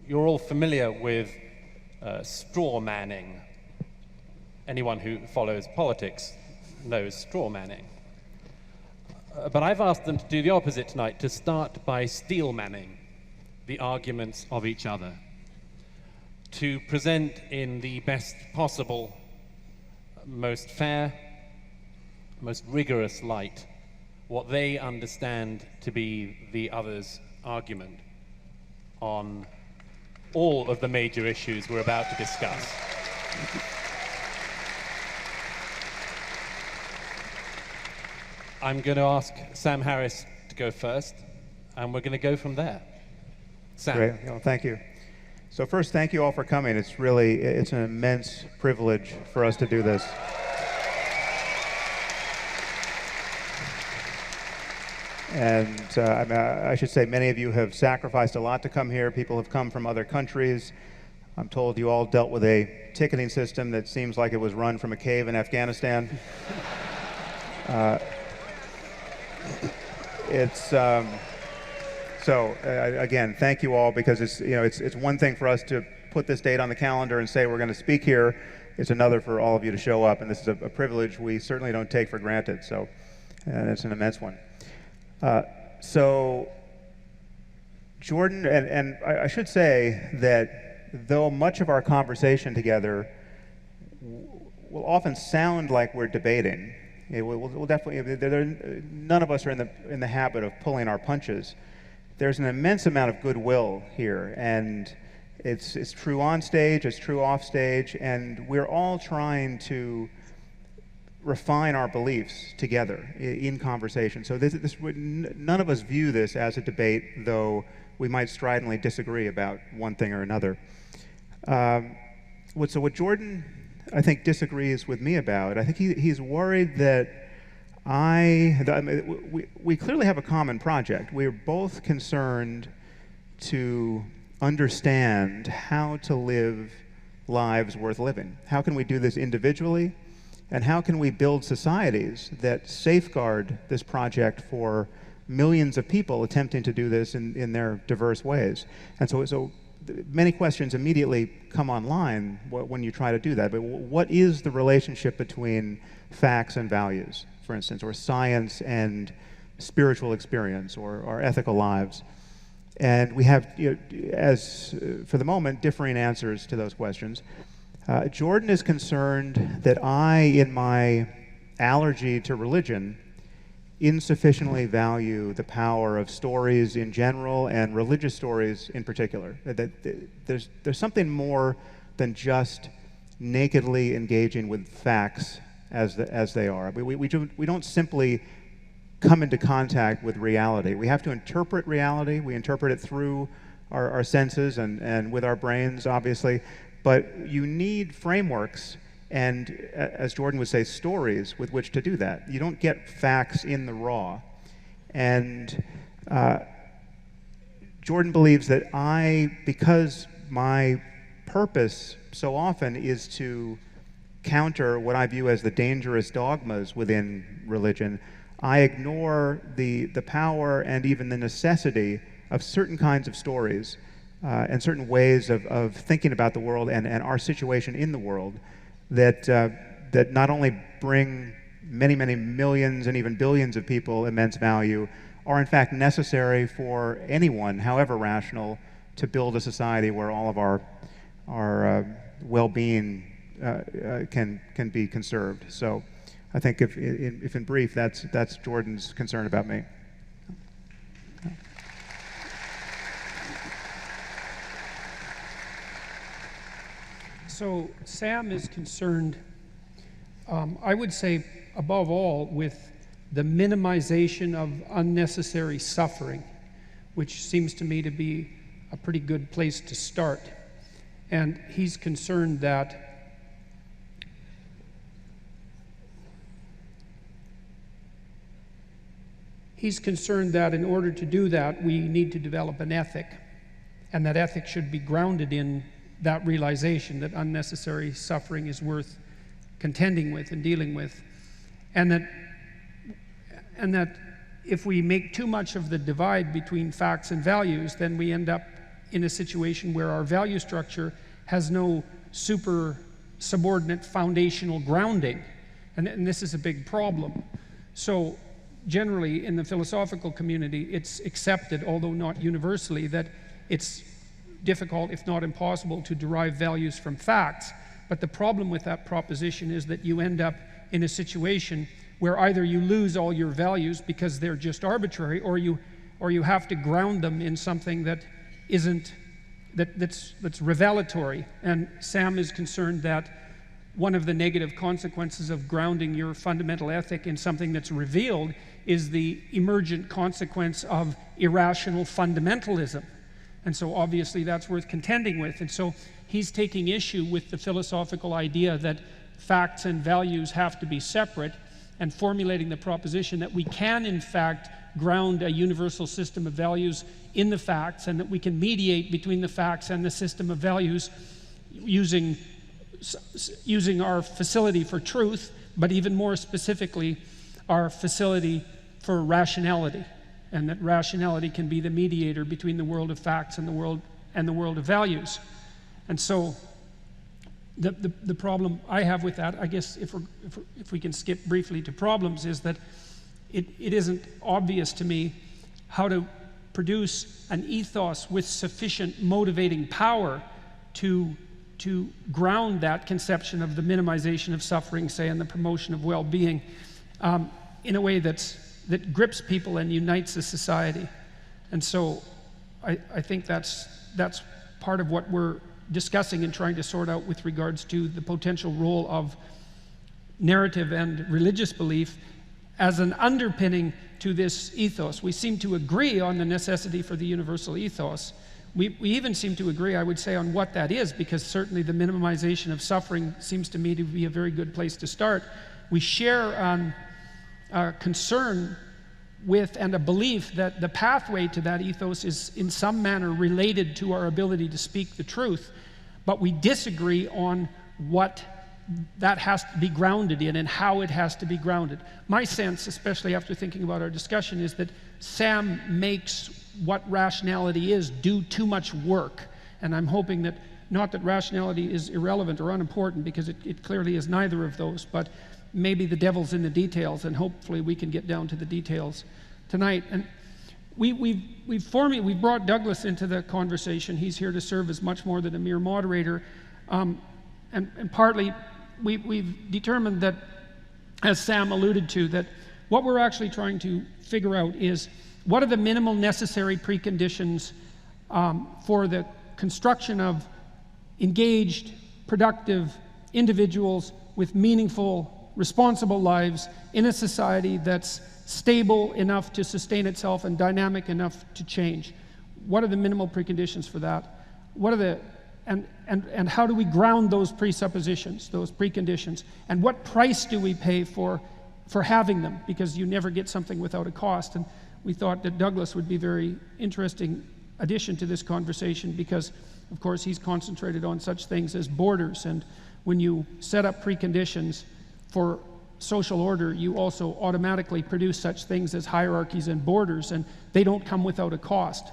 You're all familiar with straw manning. Anyone who follows politics knows straw manning. But I've asked them to do the opposite tonight, to start by steel manning the arguments of each other, to present in the best possible, most fair, most rigorous light what they understand to be the other's argument on all of the major issues we're about to discuss. I'm going to ask Sam Harris to go first, and we're going to go from there. Sam. Great. Well, thank you. So first, thank you all for coming. It's an immense privilege for us to do this. And I should say many of you have sacrificed a lot to come here. People have come from other countries. I'm told you all dealt with a ticketing system that seems like it was run from a cave in Afghanistan. Again, thank you all, because it's one thing for us to put this date on the calendar and say we're going to speak here. It's another for all of you to show up, and this is a privilege we certainly don't take for granted. So, and it's an immense one. So, Jordan, and I should say that though much of our conversation together will often sound like we're debating, we'll definitely, none of us are in the habit of pulling our punches. There's an immense amount of goodwill here, and it's true on stage, it's true off stage, and we're all trying to refine our beliefs together in conversation. So none of us view this as a debate, though we might stridently disagree about one thing or another. What Jordan, I think, disagrees with me about, I think he's worried that we clearly have a common project. We're both concerned to understand how to live lives worth living. How can we do this individually? And how can we build societies that safeguard this project for millions of people attempting to do this in their diverse ways? And so many questions immediately come online when you try to do that. But what is the relationship between facts and values, for instance, or science and spiritual experience, or our ethical lives? And we have, for the moment, differing answers to those questions. Jordan is concerned that I, in my allergy to religion, insufficiently value the power of stories in general and religious stories in particular. That there's something more than just nakedly engaging with facts as they are. We don't simply come into contact with reality. We have to interpret reality. We interpret it through our senses and with our brains, obviously. But you need frameworks and, as Jordan would say, stories with which to do that. You don't get facts in the raw. And Jordan believes that because my purpose so often is to counter what I view as the dangerous dogmas within religion, I ignore the power and even the necessity of certain kinds of stories and certain ways of thinking about the world and our situation in the world that not only bring many, many millions and even billions of people immense value, are in fact necessary for anyone, however rational, to build a society where all of our well-being can be conserved. So I think if in brief, that's Jordan's concern about me. So Sam is concerned, I would say, above all, with the minimization of unnecessary suffering, which seems to me to be a pretty good place to start. And he's concerned that in order to do that, we need to develop an ethic, and that ethic should be grounded in that realization that unnecessary suffering is worth contending with and dealing with, and that if we make too much of the divide between facts and values, then we end up in a situation where our value structure has no super subordinate foundational grounding. And this is a big problem. So generally in the philosophical community, it's accepted, although not universally, that it's difficult, if not impossible, to derive values from facts. But the problem with that proposition is that you end up in a situation where either you lose all your values because they're just arbitrary, or you have to ground them in something that isn't, that's revelatory. And Sam is concerned that one of the negative consequences of grounding your fundamental ethic in something that's revealed is the emergent consequence of irrational fundamentalism. And so obviously that's worth contending with. And so he's taking issue with the philosophical idea that facts and values have to be separate, and formulating the proposition that we can in fact ground a universal system of values in the facts, and that we can mediate between the facts and the system of values using our facility for truth, but even more specifically, our facility for rationality, and that rationality can be the mediator between the world of facts and the world of values. And so the problem I have with that, I guess if we can skip briefly to problems, is that it isn't obvious to me how to produce an ethos with sufficient motivating power to ground that conception of the minimization of suffering, say, and the promotion of well-being in a way that grips people and unites a society. And so I think that's part of what we're discussing and trying to sort out with regards to the potential role of narrative and religious belief as an underpinning to this ethos. We seem to agree on the necessity for the universal ethos. We even seem to agree, I would say, on what that is, because certainly the minimization of suffering seems to me to be a very good place to start. We share a concern with and a belief that the pathway to that ethos is in some manner related to our ability to speak the truth, but we disagree on what that has to be grounded in and how it has to be grounded. My sense, especially after thinking about our discussion, is that Sam makes what rationality is do too much work. And I'm hoping that, not that rationality is irrelevant or unimportant, because it clearly is neither of those, but maybe the devil's in the details, and hopefully we can get down to the details tonight. And we've brought Douglas into the conversation. He's here to serve as much more than a mere moderator. And partly we've determined that, as Sam alluded to, that what we're actually trying to figure out is what are the minimal necessary preconditions for the construction of engaged, productive individuals with meaningful, responsible lives in a society that's stable enough to sustain itself and dynamic enough to change. What are the minimal preconditions for that? What are the and how do we ground those presuppositions, those preconditions? And what price do we pay for having them? Because you never get something without a cost. And we thought that Douglas would be a very interesting addition to this conversation, because, of course, he's concentrated on such things as borders. And when you set up preconditions for social order, you also automatically produce such things as hierarchies and borders, and they don't come without a cost.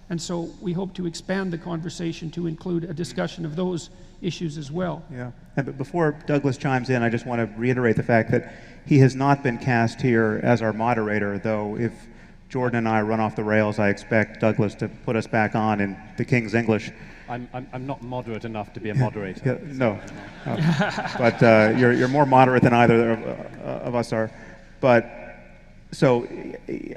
And so we hope to expand the conversation to include a discussion of those issues as well. Yeah, and before Douglas chimes in, I just want to reiterate the fact that he has not been cast here as our moderator, though if Jordan and I run off the rails, I expect Douglas to put us back on in the King's English. I'm not moderate enough to be a moderator. Yeah, no, but you're more moderate than either of us are. But so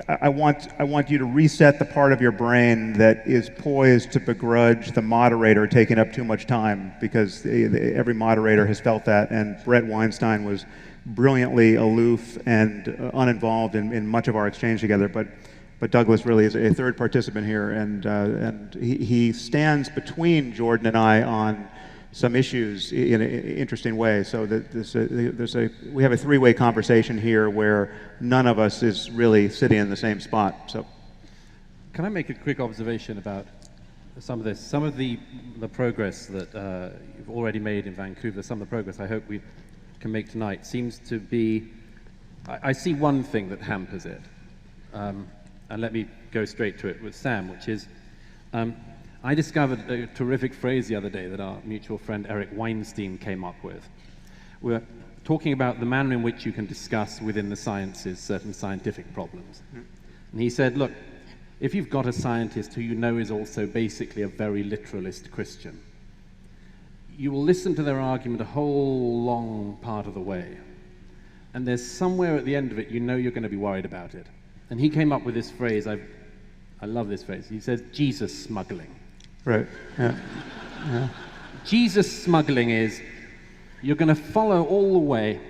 I want you to reset the part of your brain that is poised to begrudge the moderator taking up too much time, because every moderator has felt that, and Brett Weinstein was brilliantly aloof and uninvolved in much of our exchange together. But Douglas really is a third participant here, and he stands between Jordan and I on some issues in an interesting way. So that we have a three-way conversation here where none of us is really sitting in the same spot. So, can I make a quick observation about some of this? Some of the progress that you've already made in Vancouver, some of the progress I hope we can make tonight, seems to be, I see one thing that hampers it. And let me go straight to it with Sam, which is, I discovered a terrific phrase the other day that our mutual friend Eric Weinstein came up with. We're talking about the manner in which you can discuss within the sciences certain scientific problems. And he said, look, if you've got a scientist who you know is also basically a very literalist Christian, you will listen to their argument a whole long part of the way. And there's somewhere at the end of it, you know you're going to be worried about it. And he came up with this phrase, I love this phrase. He says, Jesus smuggling. Right, yeah. Yeah. Jesus smuggling is, you're going to follow all the way,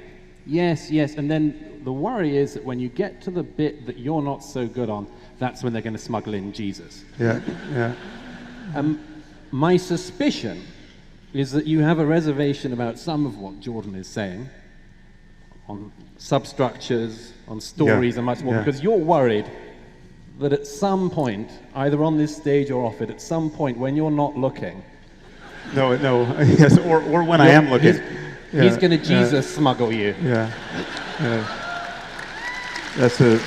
yes, yes, and then the worry is that when you get to the bit that you're not so good on, that's when they're going to smuggle in Jesus. Yeah, yeah. My suspicion is that you have a reservation about some of what Jordan is saying, on substructures, on stories, and much more, because you're worried that at some point, either on this stage or off it, at some point when you're not looking, no, yes, or when I am looking, he's going to Jesus smuggle you. Yeah, that's a.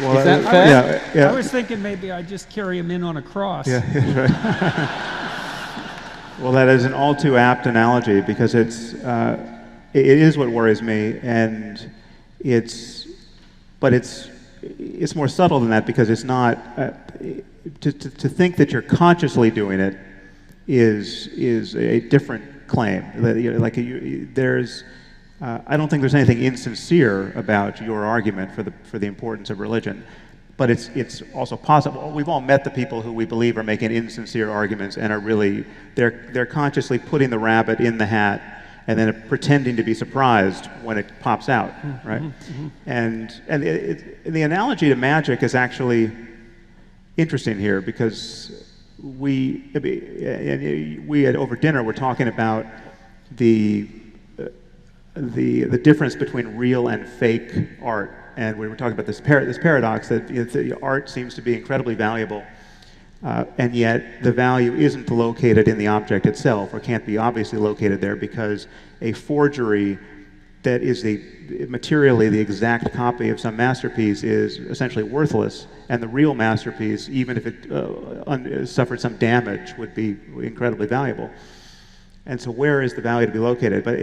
Well, is that fair? Yeah. I was thinking maybe I'd just carry him in on a cross. Yeah, right. Well, that is an all too apt analogy because it is what worries me, and it's more subtle than that because it's not to think that you're consciously doing it is a different claim. There's I don't think there's anything insincere about your argument for the importance of religion, but it's also possible. We've all met the people who we believe are making insincere arguments and are really they're consciously putting the rabbit in the hat and then pretending to be surprised when it pops out, right? Mm-hmm. And the analogy to magic is actually interesting here because we over dinner were talking about the difference between real and fake art, and we were talking about this paradox that the art seems to be incredibly valuable, and yet the value isn't located in the object itself, or can't be obviously located there, because a forgery that is materially the exact copy of some masterpiece is essentially worthless, and the real masterpiece, even if it suffered some damage, would be incredibly valuable. And so where is the value to be located? But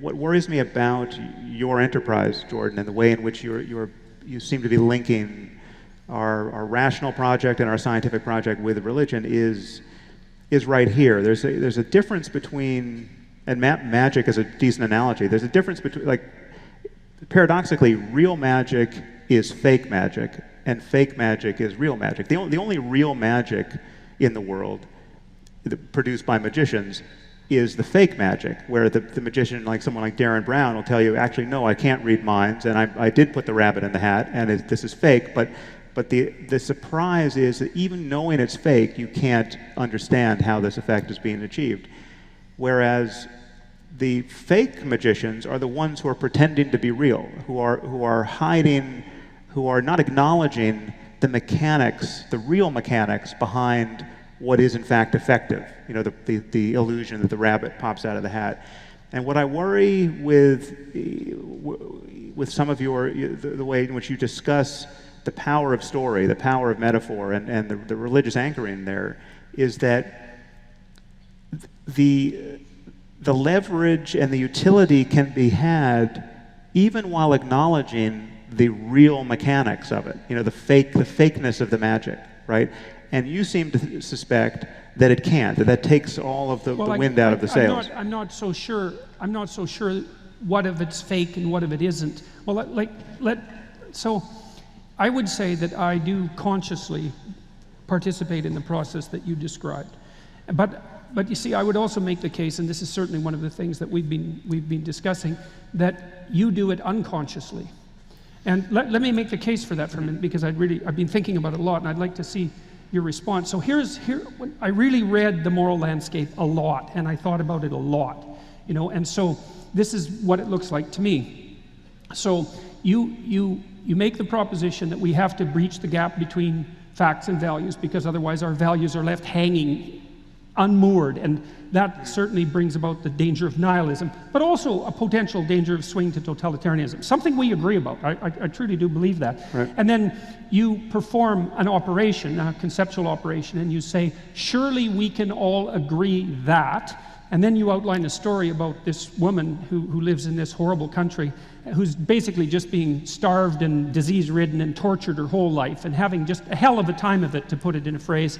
what worries me about your enterprise, Jordan, and the way in which you seem to be linking our rational project and our scientific project with religion is right here. There's a difference between, and magic is a decent analogy, there's a difference between, like, paradoxically, real magic is fake magic, and fake magic is real magic. The only real magic in the world produced by magicians is the fake magic, where the magician, like someone like Darren Brown, will tell you, actually, no, I can't read minds, and I did put the rabbit in the hat, and this is fake, but the surprise is that even knowing it's fake, you can't understand how this effect is being achieved. Whereas the fake magicians are the ones who are pretending to be real, who are hiding, who are not acknowledging the mechanics, the real mechanics behind what is in fact effective, the illusion that the rabbit pops out of the hat. And what I worry with some of the way in which you discuss the power of story, the power of metaphor, and the religious anchoring there, is that the leverage and the utility can be had even while acknowledging the real mechanics of it, the fakeness of the magic, right? And you seem to suspect that it can't, that takes all of the wind out of the sails. I'm not so sure what of it's fake and what of it isn't. Well, so I would say that I do consciously participate in the process that you described. But you see, I would also make the case, and this is certainly one of the things that we've been discussing, that you do it unconsciously. And let me make the case for that for a minute, because I've been thinking about it a lot, and I'd like to see your response. So I really read The Moral Landscape a lot, and I thought about it a lot, and so this is what it looks like to me. So you make the proposition that we have to breach the gap between facts and values, because otherwise our values are left hanging unmoored, and that certainly brings about the danger of nihilism, but also a potential danger of swing to totalitarianism, something we agree about. I truly do believe that. Right. And then you perform an operation, a conceptual operation, and you say, surely we can all agree that, and then you outline a story about this woman who lives in this horrible country, who's basically just being starved and disease-ridden and tortured her whole life and having just a hell of a time of it, to put it in a phrase.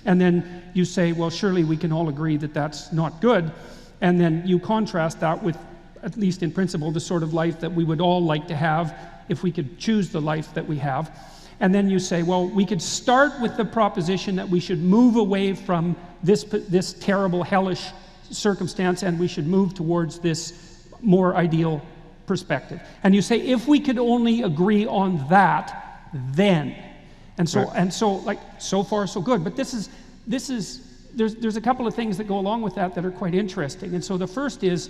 And then you say, well, surely we can all agree that that's not good. And then you contrast that with, at least in principle, the sort of life that we would all like to have if we could choose the life that we have. And then you say, well, we could start with the proposition that we should move away from this terrible, hellish circumstance, and we should move towards this more ideal perspective. And you say, if we could only agree on that, then. And so, right. like, so far so good. But there's a couple of things that go along with that are quite interesting. And so the first is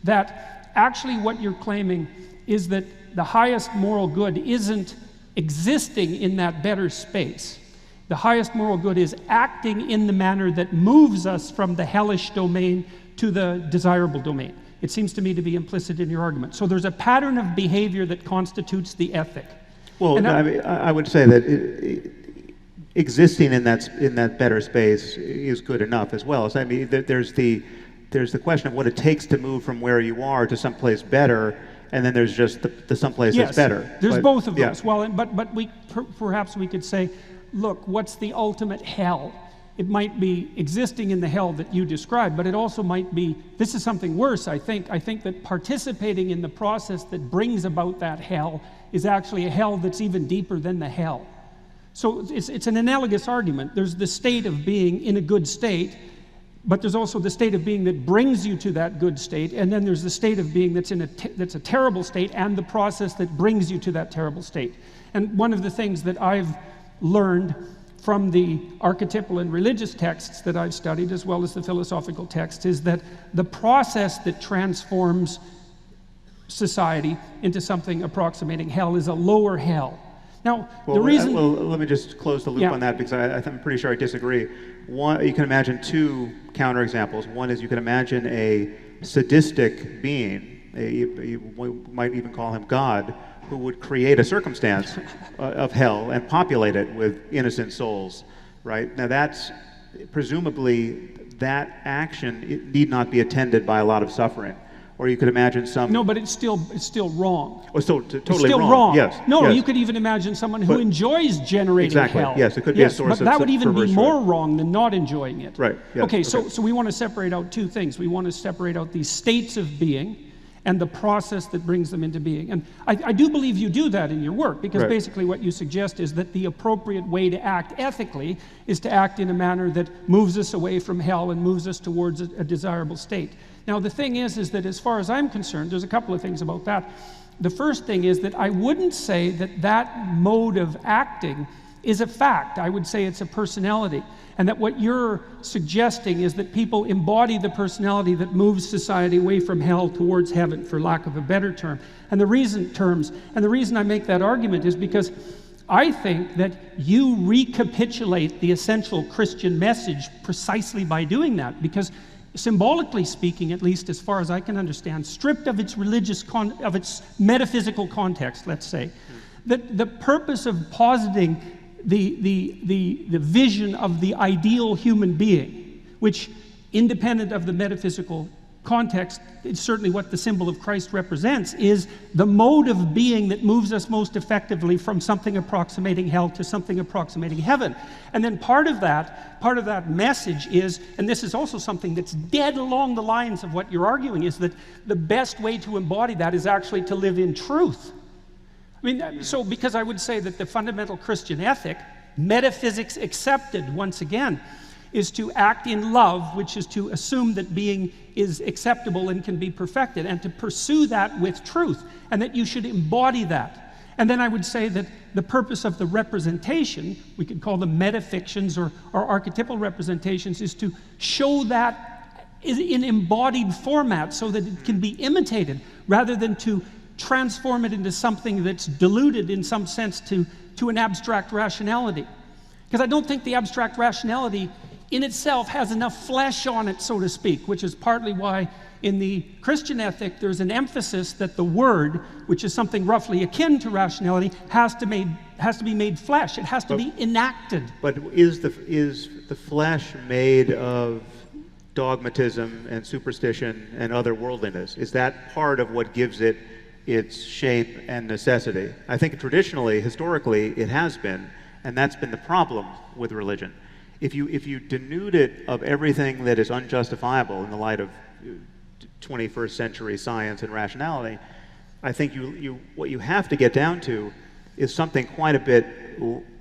that actually what you're claiming is that the highest moral good isn't existing in that better space. The highest moral good is acting in the manner that moves us from the hellish domain to the desirable domain. It seems to me to be implicit in your argument. So there's a pattern of behavior that constitutes the ethic. Well, I would say that existing in that better space is good enough as well. So, I mean, there's the question of what it takes to move from where you are to someplace better, and then there's just the someplace that's better. There's both of those. Yeah. Well, but perhaps we could say, look, what's the ultimate hell? It might be existing in the hell that you described, but it also might be, this is something worse, I think. I think that participating in the process that brings about that hell is actually a hell that's even deeper than the hell. So it's an analogous argument. There's the state of being in a good state, but there's also the state of being that brings you to that good state, and then there's the state of being that's a terrible state, and the process that brings you to that terrible state. And one of the things that I've learned from the archetypal and religious texts that I've studied, as well as the philosophical texts, is that the process that transforms society into something approximating hell is a lower hell. Now, well, the reason... Well, let me just close the loop on that, because I'm pretty sure I disagree. One, you can imagine two counterexamples. One is you can imagine a sadistic being, you might even call him God, who would create a circumstance of hell and populate it with innocent souls, right? Now that's, presumably, that action, it need not be attended by a lot of suffering. Or you could imagine some... No, but it's still wrong. Oh, still totally it's still wrong. Yes. No, yes. You could even imagine someone who enjoys generating exactly. hell. Yes, it could be a source but that would even be perverse more wrong than not enjoying it. Right. Yes. Okay, so we want to separate out two things. We want to separate out these states of being and the process that brings them into being. And I do believe you do that in your work, because basically what you suggest is that the appropriate way to act ethically is to act in a manner that moves us away from hell and moves us towards a desirable state. Now, the thing is that as far as I'm concerned, there's a couple of things about that. The first thing is that I wouldn't say that mode of acting is a fact. I would say it's a personality. And that what you're suggesting is that people embody the personality that moves society away from hell towards heaven, for lack of a better term. And the reason I make that argument is because I think that you recapitulate the essential Christian message precisely by doing that, because symbolically speaking, at least as far as I can understand, stripped of its of its metaphysical context, let's say, that the purpose of positing the vision of the ideal human being, which, independent of the metaphysical context, it's certainly what the symbol of Christ represents, is the mode of being that moves us most effectively from something approximating hell to something approximating heaven. And then part of that message is, and this is also something that's dead along the lines of what you're arguing, is that the best way to embody that is actually to live in truth. I mean, so because I would say that the fundamental Christian ethic, metaphysics accepted once again, is to act in love, which is to assume that being is acceptable and can be perfected, and to pursue that with truth, and that you should embody that. And then I would say that the purpose of the representation, we could call them metafictions or archetypal representations, is to show that in embodied format so that it can be imitated, rather than to transform it into something that's diluted in some sense to an abstract rationality. Because I don't think the abstract rationality in itself has enough flesh on it, so to speak, which is partly why in the Christian ethic there's an emphasis that the word, which is something roughly akin to rationality, has to be made flesh. It has to be enacted. But is the flesh made of dogmatism and superstition and otherworldliness? Is that part of what gives it its shape and necessity? I think traditionally, historically, it has been, and that's been the problem with religion. If you denude it of everything that is unjustifiable in the light of 21st century science and rationality, I think what you have to get down to is something quite a bit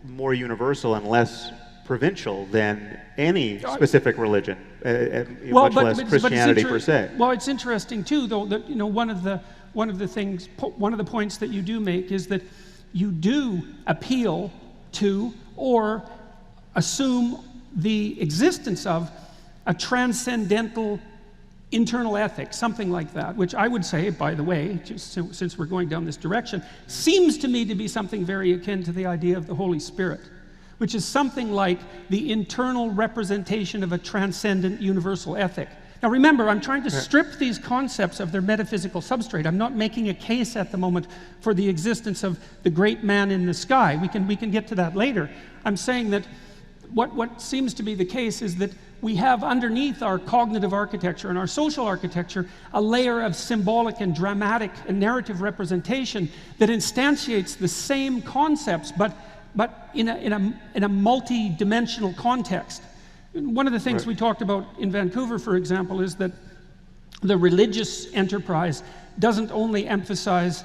more universal and less provincial than any specific religion, much less Christianity per se. Well, it's interesting too, though, that one of the points that you do make is that you do appeal to or assume the existence of a transcendental internal ethic, something like that, which I would say, by the way, just since we're going down this direction, seems to me to be something very akin to the idea of the Holy Spirit, which is something like the internal representation of a transcendent universal ethic. Now remember, I'm trying to strip these concepts of their metaphysical substrate. I'm not making a case at the moment for the existence of the great man in the sky. We can get to that later. I'm saying that what seems to be the case is that we have underneath our cognitive architecture and our social architecture a layer of symbolic and dramatic and narrative representation that instantiates the same concepts, but in a multi-dimensional context. One of the things we talked about in Vancouver, for example, is that the religious enterprise doesn't only emphasize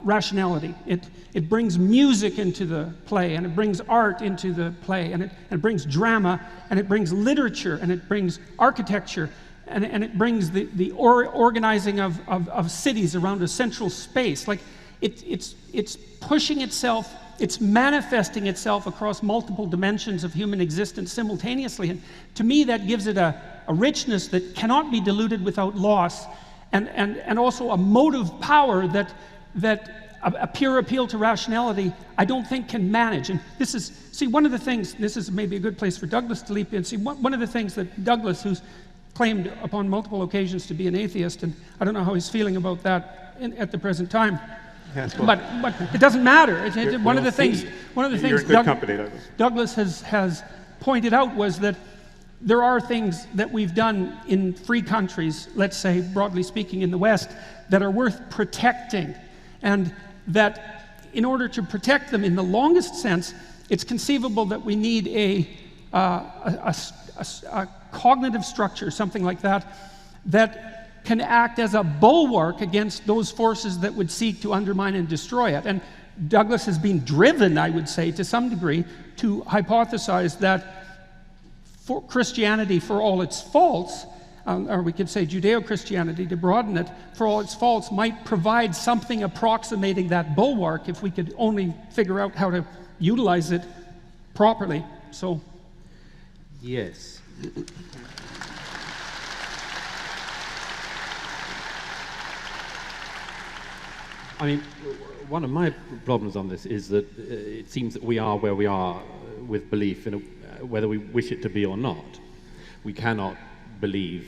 rationality. It brings music into the play, and it brings art into the play, and it brings drama, and it brings literature, and it brings architecture, and it brings the organizing of cities around a central space. Like it's pushing itself, it's manifesting itself across multiple dimensions of human existence simultaneously. And to me, that gives it a richness that cannot be diluted without loss, and also a motive power that a pure appeal to rationality I don't think can manage. And this is, see, one of the things, this is maybe a good place for Douglas to leap in. See, one of the things that Douglas, who's claimed upon multiple occasions to be an atheist, and I don't know how he's feeling about that at the present time. Yeah, cool. But it doesn't matter. One of the things Douglas has pointed out was that there are things that we've done in free countries, let's say, broadly speaking, in the West, that are worth protecting. And that in order to protect them in the longest sense, it's conceivable that we need a cognitive structure, something like that, that can act as a bulwark against those forces that would seek to undermine and destroy it. And Douglas has been driven, I would say, to some degree, to hypothesize that for Christianity, for all its faults, or we could say Judeo-Christianity, to broaden it, for all its faults, might provide something approximating that bulwark if we could only figure out how to utilize it properly. So, yes. I mean, one of my problems on this is that it seems that we are where we are with belief, whether we wish it to be or not. We cannot believe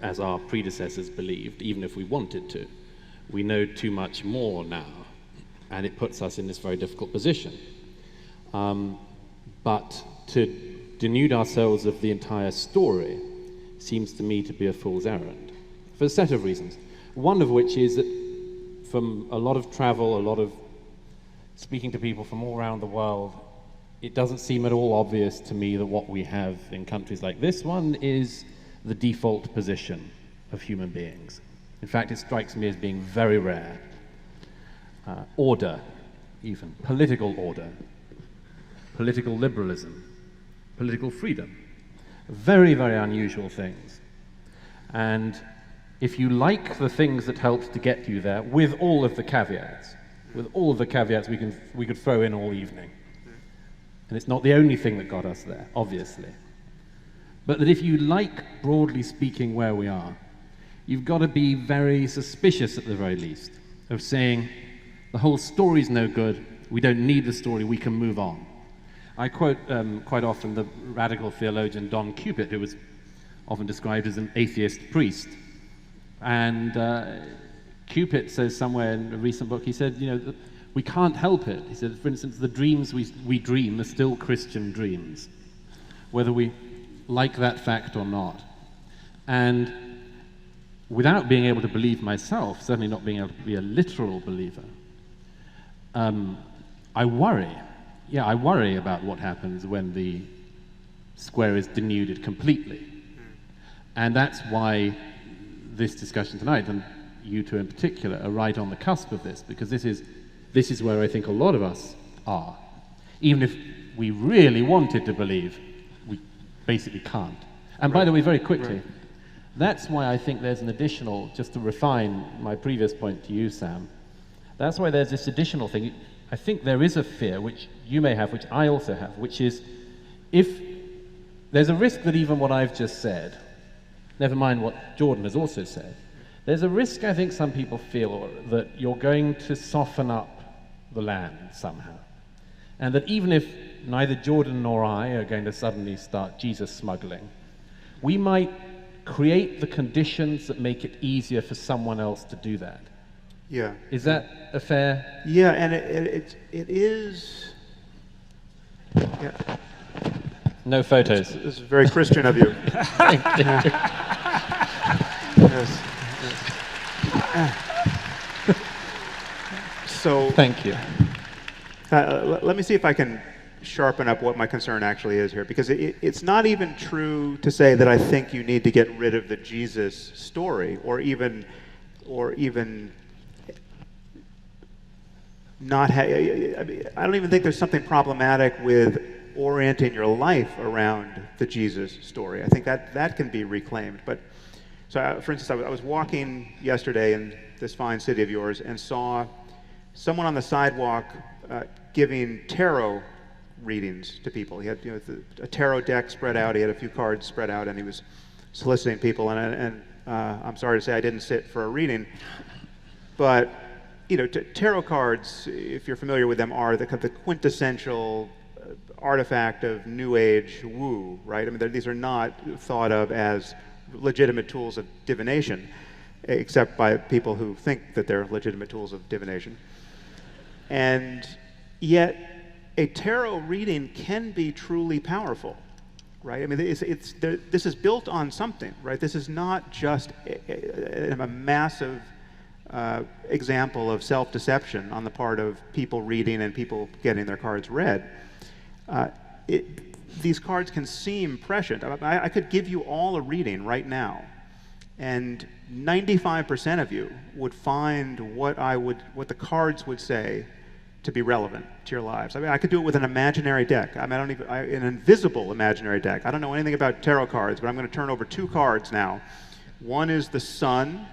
as our predecessors believed, even if we wanted to. We know too much more now, and it puts us in this very difficult position. But to denude ourselves of the entire story seems to me to be a fool's errand, for a set of reasons. One of which is that from a lot of travel, a lot of speaking to people from all around the world, it doesn't seem at all obvious to me that what we have in countries like this one is the default position of human beings. In fact, it strikes me as being very rare. Order, even political order, political liberalism, political freedom, very, very unusual things. And if you like the things that helped to get you there, with all of the caveats we could throw in all evening. And it's not the only thing that got us there, obviously. But that if you like, broadly speaking, where we are, you've got to be very suspicious at the very least of saying, the whole story's no good, we don't need the story, we can move on. I quote quite often the radical theologian Don Cupid, who was often described as an atheist priest. And Cupid says somewhere in a recent book, he said, you know, we can't help it. He said, for instance, the dreams we dream are still Christian dreams, whether we like that fact or not. And without being able to believe myself, certainly not being able to be a literal believer, I worry. Yeah, I worry about what happens when the square is denuded completely. And that's why this discussion tonight, and you two in particular, are right on the cusp of this, because this is where I think a lot of us are. Even if we really wanted to believe, we basically can't. And by the way, very quickly, that's why I think there's an additional, just to refine my previous point to you, Sam, that's why there's this additional thing. I think there is a fear, which you may have, which I also have, which is if there's a risk that even what I've just said, never mind what Jordan has also said, there's a risk, I think some people feel, that you're going to soften up the land somehow. And that even if neither Jordan nor I are going to suddenly start Jesus smuggling, we might create the conditions that make it easier for someone else to do that. Yeah. Is that a fair? Yeah, and it is. Yeah. No photos. This is very Christian of you. Thank you. Yes. So. Thank you. Let me see if I can sharpen up what my concern actually is here, because it's not even true to say that I think you need to get rid of the Jesus story, or even not. I don't even think there's something problematic with orienting your life around the Jesus story. I think that can be reclaimed. But so, for instance, I was walking yesterday in this fine city of yours and saw someone on the sidewalk giving tarot readings to people. He had a tarot deck spread out. He had a few cards spread out, and he was soliciting people. And I'm sorry to say I didn't sit for a reading, but tarot cards, if you're familiar with them, are the quintessential artifact of New Age woo, right? I mean, these are not thought of as legitimate tools of divination, except by people who think that they're legitimate tools of divination. And yet, a tarot reading can be truly powerful, right? I mean, this is built on something, right? This is not just a massive example of self-deception on the part of people reading and people getting their cards read. These cards can seem prescient. I could give you all a reading right now, and 95% of you would find what the cards would say to be relevant to your lives. I mean, I could do it with an imaginary deck. I mean, an invisible imaginary deck. I don't know anything about tarot cards, but I'm going to turn over two cards now. One is the sun,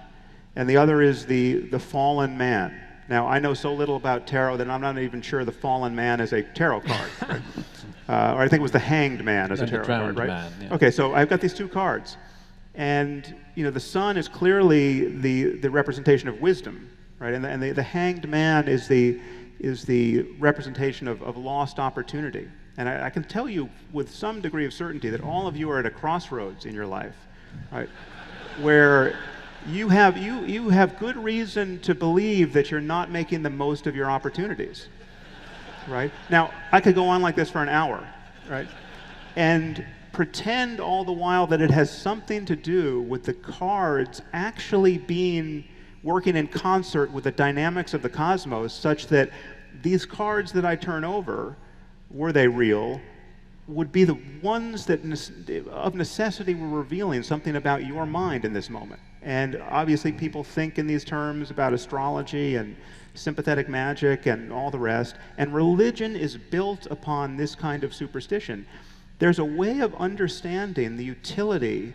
and the other is the fallen man. Now, I know so little about tarot that I'm not even sure the fallen man is a tarot card. Right? Or I think it was the hanged man as a tarot card, right? Man, yeah. Okay, so I've got these two cards. And, the sun is clearly the representation of wisdom, right? And the hanged man is the representation of lost opportunity. And I can tell you with some degree of certainty that all of you are at a crossroads in your life, right? Where you have good reason to believe that you're not making the most of your opportunities, right? Now, I could go on like this for an hour, right? And pretend all the while that it has something to do with the cards actually working in concert with the dynamics of the cosmos, such that these cards that I turn over, were they real, would be the ones that of necessity were revealing something about your mind in this moment. And obviously people think in these terms about astrology and sympathetic magic and all the rest, and religion is built upon this kind of superstition. There's a way of understanding the utility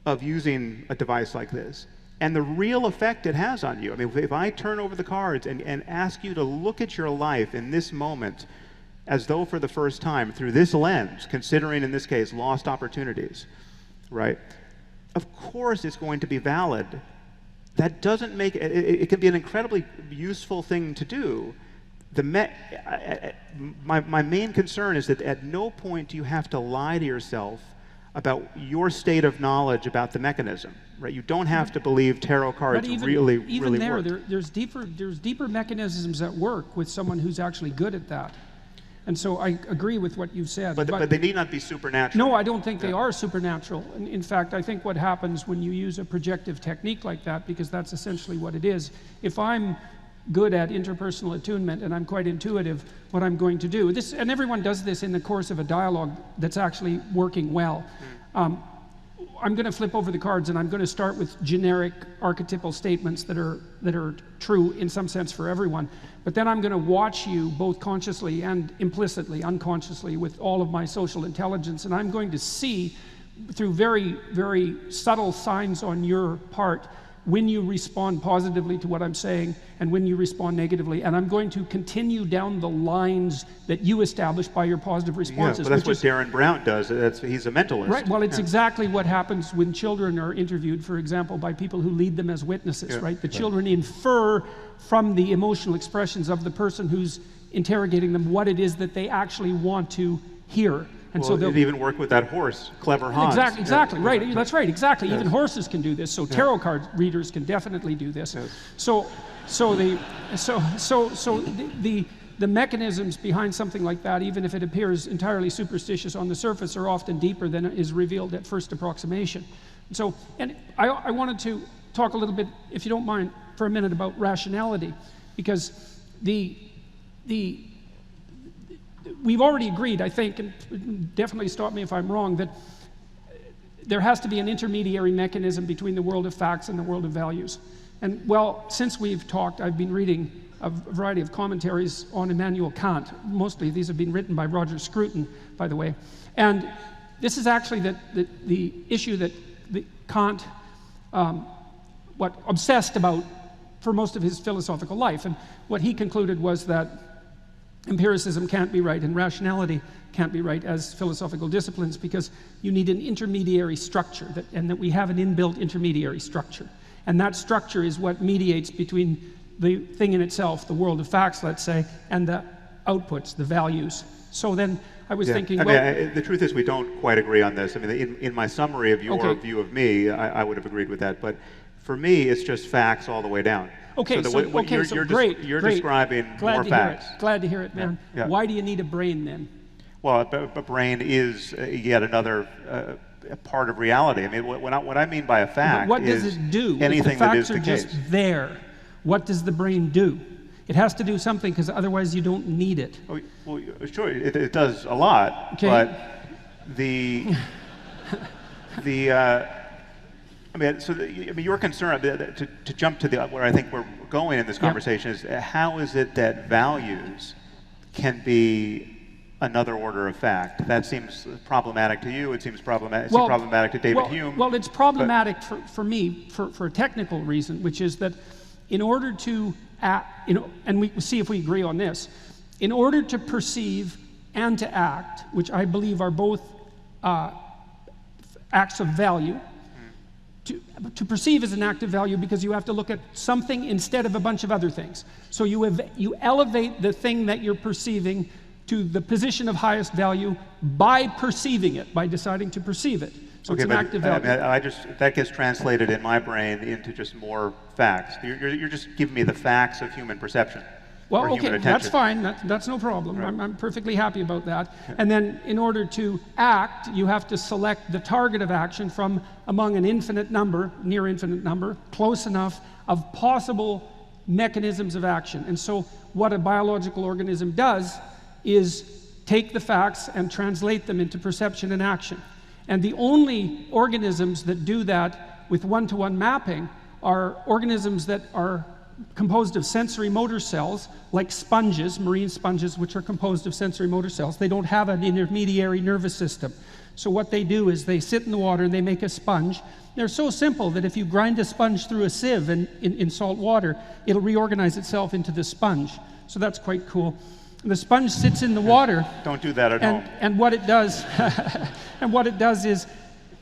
of using a device like this and the real effect it has on you. I mean, if I turn over the cards and ask you to look at your life in this moment as though for the first time through this lens, considering in this case lost opportunities, right? Of course it's going to be valid. That doesn't make it can be an incredibly useful thing to do, my main concern is that at no point do you have to lie to yourself about your state of knowledge about the mechanism, right? You don't have to believe tarot cards really work. There's deeper mechanisms at work with someone who's actually good at that. And so I agree with what you've said. But they need not be supernatural. No, I don't think they are supernatural. In fact, I think what happens when you use a projective technique like that, because that's essentially what it is, if I'm good at interpersonal attunement and I'm quite intuitive, what I'm going to do, and everyone does this in the course of a dialogue that's actually working well. I'm going to flip over the cards and I'm going to start with generic archetypal statements that are true in some sense for everyone. But then I'm going to watch you both consciously and implicitly, unconsciously, with all of my social intelligence, and I'm going to see through very, very subtle signs on your part when you respond positively to what I'm saying and when you respond negatively, and I'm going to continue down the lines that you establish by your positive responses. Yeah, but that's what Darren Brown does. He's a mentalist. Right, well, it's exactly what happens when children are interviewed, for example, by people who lead them as witnesses, right? The children infer from the emotional expressions of the person who's interrogating them what it is that they actually want to hear. And so it even work with that horse, clever Hans. Exactly, right. That's right, exactly. Yes. Even horses can do this. So tarot card readers can definitely do this. Yes. So the mechanisms behind something like that, even if it appears entirely superstitious on the surface, are often deeper than is revealed at first approximation. So, and I wanted to talk a little bit, if you don't mind, for a minute about rationality, because we've already agreed, I think, and definitely stop me if I'm wrong, that there has to be an intermediary mechanism between the world of facts and the world of values. And well, since we've talked, I've been reading a variety of commentaries on Immanuel Kant. Mostly these have been written by Roger Scruton, by the way. And this is actually the issue that Kant obsessed about for most of his philosophical life. And what he concluded was that empiricism can't be right and rationality can't be right as philosophical disciplines because you need an intermediary structure, and that we have an inbuilt intermediary structure. And that structure is what mediates between the thing in itself, the world of facts, let's say, and the outputs, the values. So then I was thinking, the truth is we don't quite agree on this. I mean, in my summary of your view of me, I would have agreed with that. But for me, it's just facts all the way down. Okay, so great. You're describing more facts. Glad to hear it, man. Yeah. Why do you need a brain then? Well, a brain is yet another part of reality. I mean, what I mean by a fact what does it do? Anything if the that is facts the are case. Just there. What does the brain do? It has to do something because otherwise you don't need it. Well, sure, it does a lot, but your concern, to jump to where I think we're going in this conversation, is how is it that values can be another order of fact? That seems problematic to you. It seems problematic to David Hume. Well, it's problematic for me for a technical reason, which is that in order to act, and we see if we agree on this, in order to perceive and to act, which I believe are both acts of value. To perceive is an act of value because you have to look at something instead of a bunch of other things. So you elevate the thing that you're perceiving to the position of highest value by perceiving it, by deciding to perceive it. So it's an act of value. That gets translated in my brain into just more facts. You're just giving me the facts of human perception. Well, okay, that's fine. That's no problem. Right. I'm perfectly happy about that. And then in order to act, you have to select the target of action from among an infinite number, near infinite number, close enough of possible mechanisms of action. And so what a biological organism does is take the facts and translate them into perception and action. And the only organisms that do that with one-to-one mapping are organisms that are composed of sensory motor cells, like sponges, marine sponges, which are composed of sensory motor cells. They don't have an intermediary nervous system. So what they do is they sit in the water and they make a sponge. They're so simple that if you grind a sponge through a sieve in salt water, it'll reorganize itself into the sponge. So that's quite cool. The sponge sits in the water. Don't do that at home. And what it does, is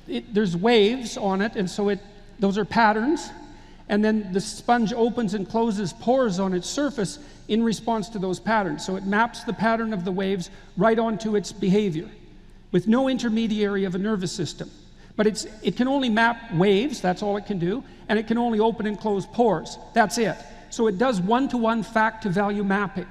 there's waves on it, and so those are patterns. And then the sponge opens and closes pores on its surface in response to those patterns. So it maps the pattern of the waves right onto its behavior with no intermediary of a nervous system. But it can only map waves, that's all it can do, and it can only open and close pores. That's it. So it does one-to-one fact-to-value mapping.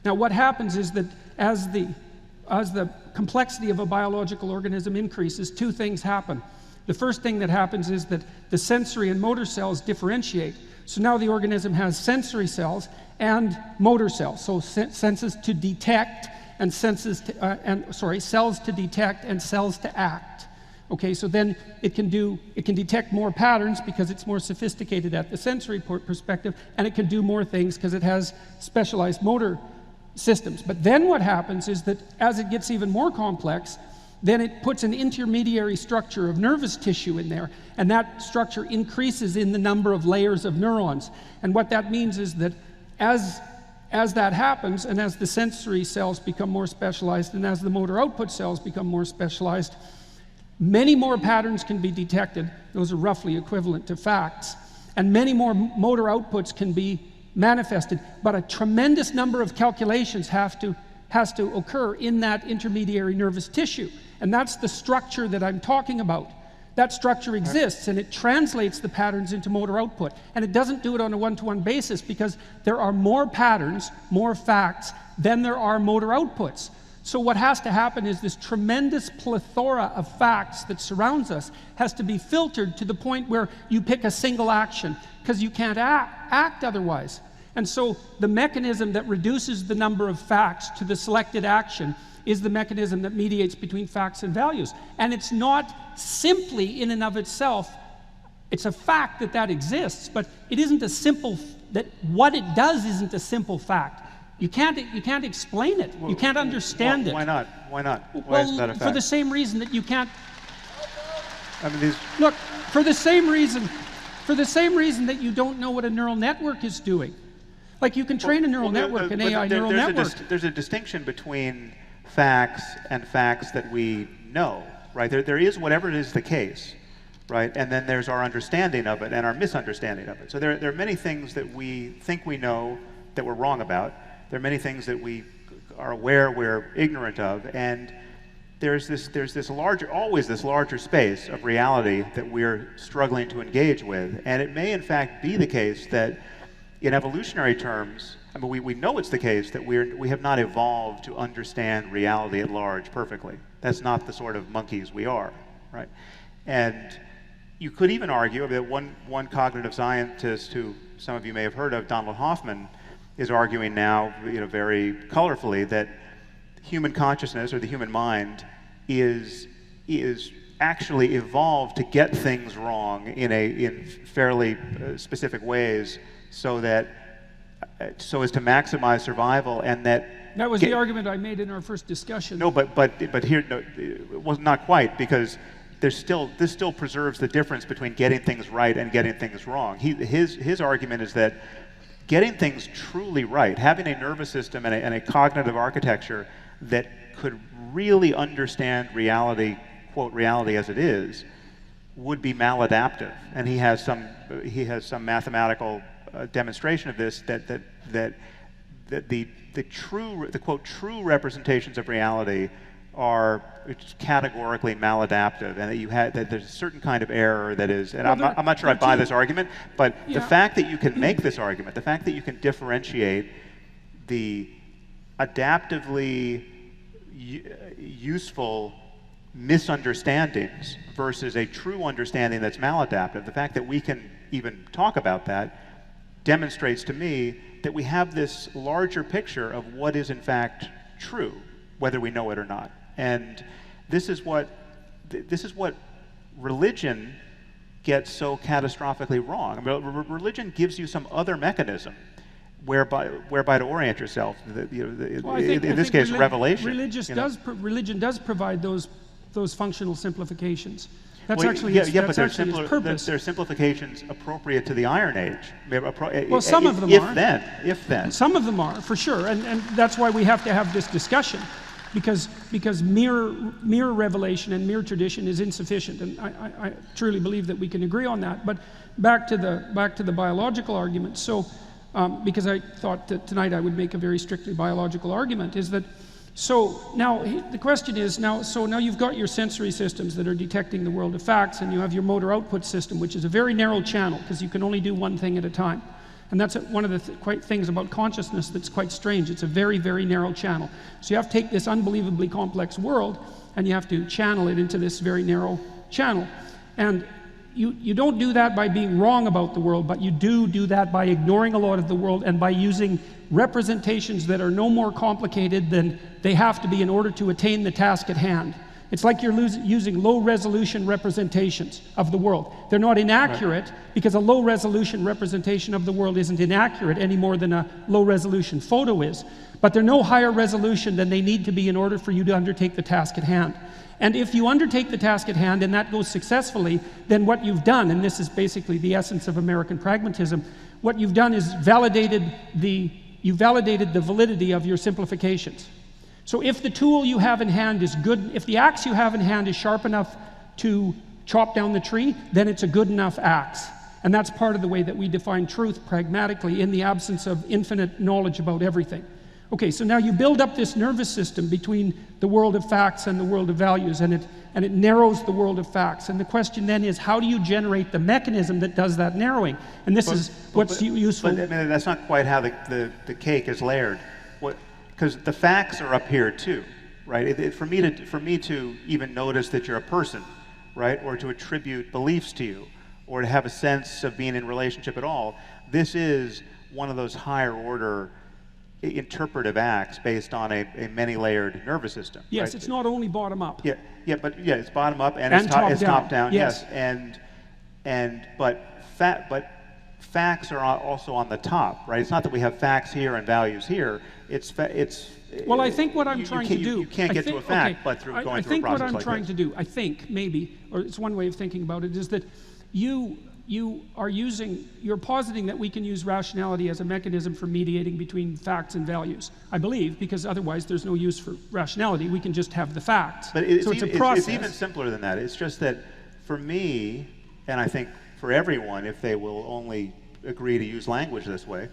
Now what happens is that as the complexity of a biological organism increases, two things happen. The first thing that happens is that the sensory and motor cells differentiate. So now the organism has sensory cells and motor cells. So senses to detect and cells to detect and cells to act. Okay, so then it can detect more patterns because it's more sophisticated at the sensory perspective, and it can do more things because it has specialized motor systems. But then what happens is that as it gets even more complex, then it puts an intermediary structure of nervous tissue in there, and that structure increases in the number of layers of neurons. And what that means is that as that happens, and as the sensory cells become more specialized, and as the motor output cells become more specialized, many more patterns can be detected. Those are roughly equivalent to facts. And many more motor outputs can be manifested. But a tremendous number of calculations has to occur in that intermediary nervous tissue. And that's the structure that I'm talking about. That structure exists, and it translates the patterns into motor output. And it doesn't do it on a one-to-one basis because there are more patterns, more facts, than there are motor outputs. So what has to happen is this tremendous plethora of facts that surrounds us has to be filtered to the point where you pick a single action, because you can't act otherwise. And so the mechanism that reduces the number of facts to the selected action is the mechanism that mediates between facts and values. And it's not simply in and of itself, it's a fact that that exists, but it isn't a simple, that what it does isn't a simple fact. You can't explain it. You can't understand it. Why not? Why not? Why Well, is that a fact? for the same reason that you can't. I mean, these. Look, for the same reason that you don't know what a neural network is doing. Like you can train a neural network, an AI neural network. There's a distinction between facts and facts that we know, right? There is whatever it is the case, right? And then there's our understanding of it and our misunderstanding of it. So there are many things that we think we know that we're wrong about. There are many things that we are aware we're ignorant of, and there's always this larger space of reality that we're struggling to engage with. And it may in fact be the case that in evolutionary terms, I mean, we know it's the case that we have not evolved to understand reality at large perfectly. That's not the sort of monkeys we are, right? And you could even argue that one cognitive scientist who some of you may have heard of, Donald Hoffman, is arguing now, very colorfully, that human consciousness or the human mind is actually evolved to get things wrong in fairly specific ways, so as to maximize survival, and that was the argument I made in our first discussion. No, but here, no, it was not quite, because this still preserves the difference between getting things right and getting things wrong. His argument is that getting things truly right, having a nervous system and a cognitive architecture that could really understand reality, quote, reality as it is, would be maladaptive. And he has some mathematical demonstration of this, that the quote true representations of reality are categorically maladaptive, and that there's a certain kind of error that is, and I'm not sure I buy this argument, but the fact that you can make this argument, the fact that you can differentiate the adaptively useful misunderstandings versus a true understanding that's maladaptive, the fact that we can even talk about that demonstrates to me that we have this larger picture of what is in fact true, whether we know it or not. And this is what religion gets so catastrophically wrong. I mean, religion gives you some other mechanism whereby to orient yourself. In this case, revelation. Religion does provide those functional simplifications. That's well, actually its purpose. They're simplifications appropriate to the Iron Age. Well, some of them are. If then. Some of them are, for sure, and that's why we have to have this discussion. because mere revelation and mere tradition is insufficient, and I truly believe that we can agree on that. But back to the biological argument. So because I thought that tonight I would make a very strictly biological argument, is that so now the question is now you've got your sensory systems that are detecting the world of facts, and you have your motor output system, which is a very narrow channel because you can only do one thing at a time. And that's one of the things about consciousness that's quite strange. It's a very, very narrow channel. So you have to take this unbelievably complex world and you have to channel it into this very narrow channel. And you don't do that by being wrong about the world, but you do that by ignoring a lot of the world and by using representations that are no more complicated than they have to be in order to attain the task at hand. It's like you're using low-resolution representations of the world. They're not inaccurate because a low-resolution representation of the world isn't inaccurate any more than a low-resolution photo is. But they're no higher resolution than they need to be in order for you to undertake the task at hand. And if you undertake the task at hand and that goes successfully, then what you've done, and this is basically the essence of American pragmatism, what you've done is validated the validity of your simplifications. So if the tool you have in hand is good, if the axe you have in hand is sharp enough to chop down the tree, then it's a good enough axe. And that's part of the way that we define truth pragmatically in the absence of infinite knowledge about everything. Okay, so now you build up this nervous system between the world of facts and the world of values, and it narrows the world of facts. And the question then is, how do you generate the mechanism that does that narrowing? And this is what's useful. But I mean, that's not quite how the cake is layered. Because the facts are up here too, right? For me to even notice that you're a person, right, or to attribute beliefs to you, or to have a sense of being in relationship at all, this is one of those higher order interpretive acts based on a many-layered nervous system. Yes, right? It's not only bottom up. Yeah, but it's bottom up and it's top down. Yes, but facts are also on the top, right? It's not that we have facts here and values here. Well, I think what I'm trying to do. You can't get to a fact, but through going through a process like this. I think what I'm trying to do, I think maybe, or it's one way of thinking about it, is that you're positing that we can use rationality as a mechanism for mediating between facts and values. I believe, because otherwise there's no use for rationality. We can just have the facts. But so it's a process. It's even simpler than that. It's just that for me, and I think for everyone, if they will only agree to use language this way,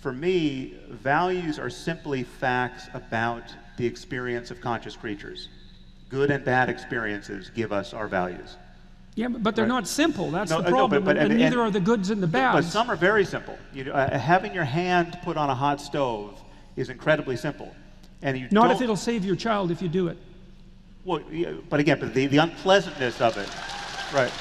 for me, values are simply facts about the experience of conscious creatures. Good and bad experiences give us our values. Yeah, but they're not simple. That's the problem. And neither are the goods and the bads. But some are very simple. Having your hand put on a hot stove is incredibly simple. And you not if it'll save your child if you do it. Well, but again, the unpleasantness of it, right?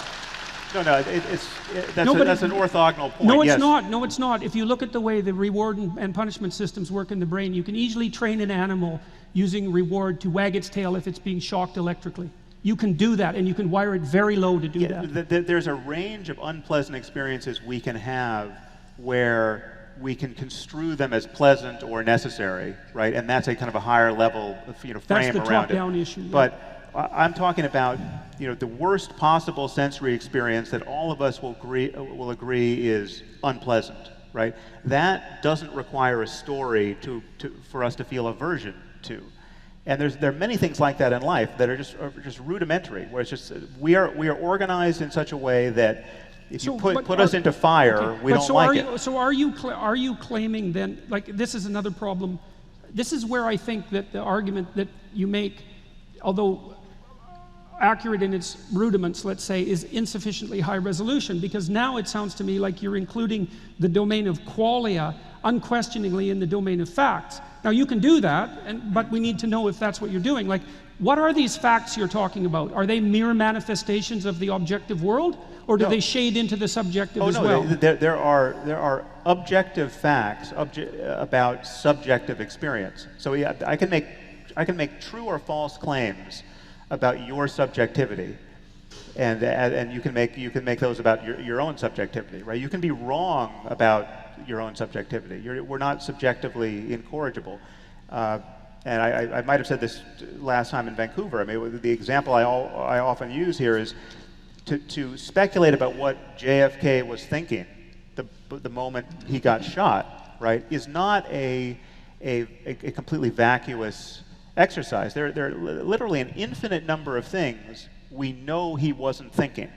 No, that's an orthogonal point. No, it's not. No, it's not. If you look at the way the reward and punishment systems work in the brain, you can easily train an animal using reward to wag its tail if it's being shocked electrically. You can do that, and you can wire it very low to do that. There's a range of unpleasant experiences we can have where we can construe them as pleasant or necessary, right? And that's a kind of a higher level, frame around it. That's the top-down issue. Yeah. But I'm talking about, the worst possible sensory experience that all of us will agree is unpleasant, right? That doesn't require a story for us to feel aversion to. And there are many things like that in life that are just rudimentary, where it's just we are organized in such a way that if you put us into fire, we don't like it. So are you claiming then, like, this is another problem? This is where I think that the argument that you make, although accurate in its rudiments, let's say, is insufficiently high resolution, because now it sounds to me like you're including the domain of qualia unquestioningly in the domain of facts. Now you can do that, but we need to know if that's what you're doing. Like, what are these facts you're talking about? Are they mere manifestations of the objective world, or do they shade into the subjective as well? There are objective facts about subjective experience. So yeah, I can make true or false claims about your subjectivity, and you can make those about your own subjectivity, right? You can be wrong about your own subjectivity. We're not subjectively incorrigible. And I might have said this last time in Vancouver. I mean, the example I often use here is to speculate about what JFK was thinking the moment he got shot, right, is not a completely vacuous exercise. There are literally an infinite number of things we know he wasn't thinking,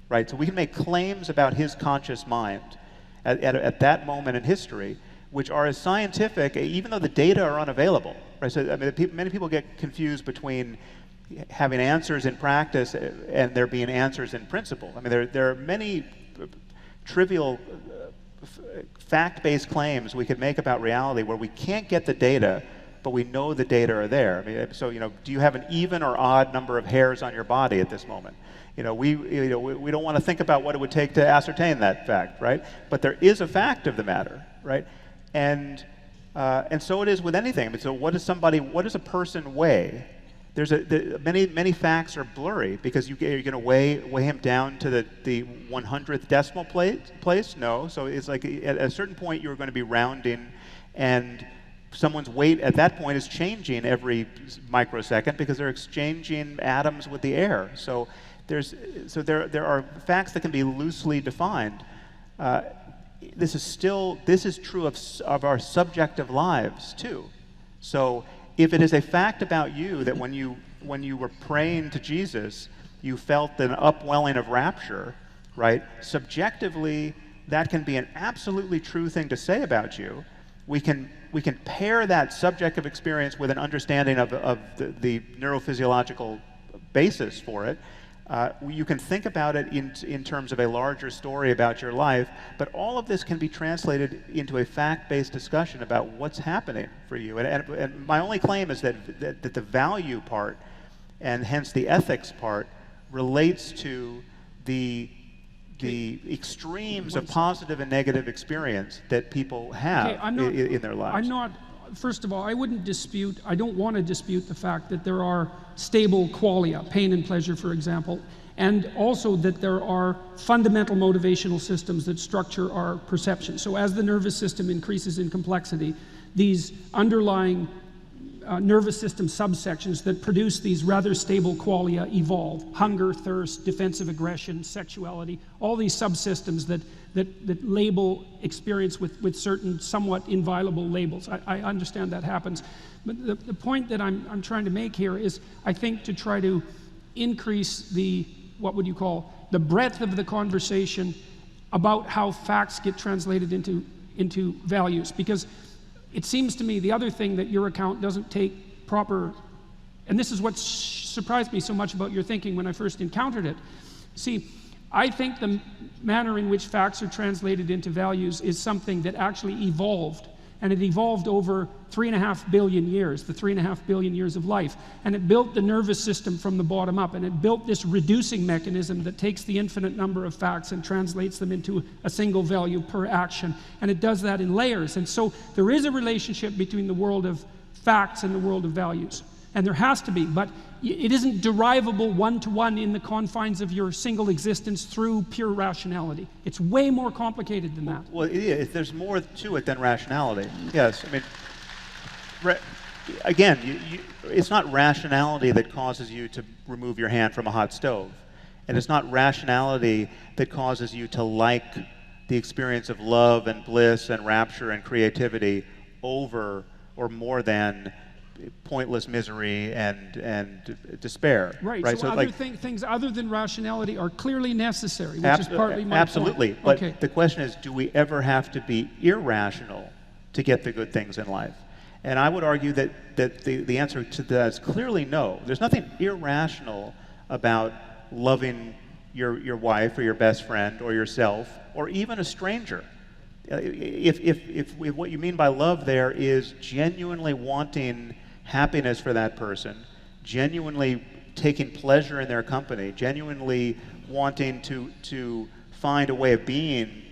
right? So we can make claims about his conscious mind at that moment in history, which are as scientific, even though the data are unavailable, right? So I mean, many people get confused between having answers in practice and there being answers in principle. I mean, there are many trivial fact-based claims we could make about reality where we can't get the data, but we know the data are there. I mean, so, do you have an even or odd number of hairs on your body at this moment? We don't want to think about what it would take to ascertain that fact, right? But there is a fact of the matter, right? And so it is with anything. I mean, so what does a person weigh? Many facts are blurry because you're going to weigh him down to the 100th decimal place? No. So it's like at a certain point you're going to be rounding, and someone's weight at that point is changing every microsecond because they're exchanging atoms with the air. So there are facts that can be loosely defined. This is true of our subjective lives too. So if it is a fact about you that when you were praying to Jesus, you felt an upwelling of rapture, right? Subjectively, that can be an absolutely true thing to say about you. We can pair that subjective experience with an understanding of the neurophysiological basis for it. You can think about it in terms of a larger story about your life, but all of this can be translated into a fact-based discussion about what's happening for you. And my only claim is that the value part, and hence the ethics part, relates to the extremes of positive and negative experience that people have in their lives. First of all, I don't want to dispute the fact that there are stable qualia, pain and pleasure, for example, and also that there are fundamental motivational systems that structure our perception. So as the nervous system increases in complexity, these underlying nervous system subsections that produce these rather stable qualia evolve. Hunger, thirst, defensive aggression, sexuality, all these subsystems that label experience with certain somewhat inviolable labels. I understand that happens. But the point that I'm trying to make here is, I think, to try to increase what would you call, the breadth of the conversation about how facts get translated into values. Because it seems to me the other thing that your account doesn't take proper, and this is what surprised me so much about your thinking when I first encountered it. See, I think the manner in which facts are translated into values is something that actually evolved, and it evolved over 3.5 billion years, the 3.5 billion years of life, and it built the nervous system from the bottom up, and it built this reducing mechanism that takes the infinite number of facts and translates them into a single value per action, and it does that in layers. And so there is a relationship between the world of facts and the world of values, and there has to be, but it isn't derivable one-to-one in the confines of your single existence through pure rationality. It's way more complicated than that. Well, there's more to it than rationality. Yes, I mean, again, it's not rationality that causes you to remove your hand from a hot stove. And it's not rationality that causes you to like the experience of love and bliss and rapture and creativity over or more than pointless misery and despair. Right. So other things other than rationality are clearly necessary, which is partly my absolutely. point. But okay. The question is, do we ever have to be irrational to get the good things in life? And I would argue that the answer to that is clearly no. There's nothing irrational about loving your wife or your best friend or yourself or even a stranger. If what you mean by love there is genuinely wanting happiness for that person, genuinely taking pleasure in their company, genuinely wanting to find a way of being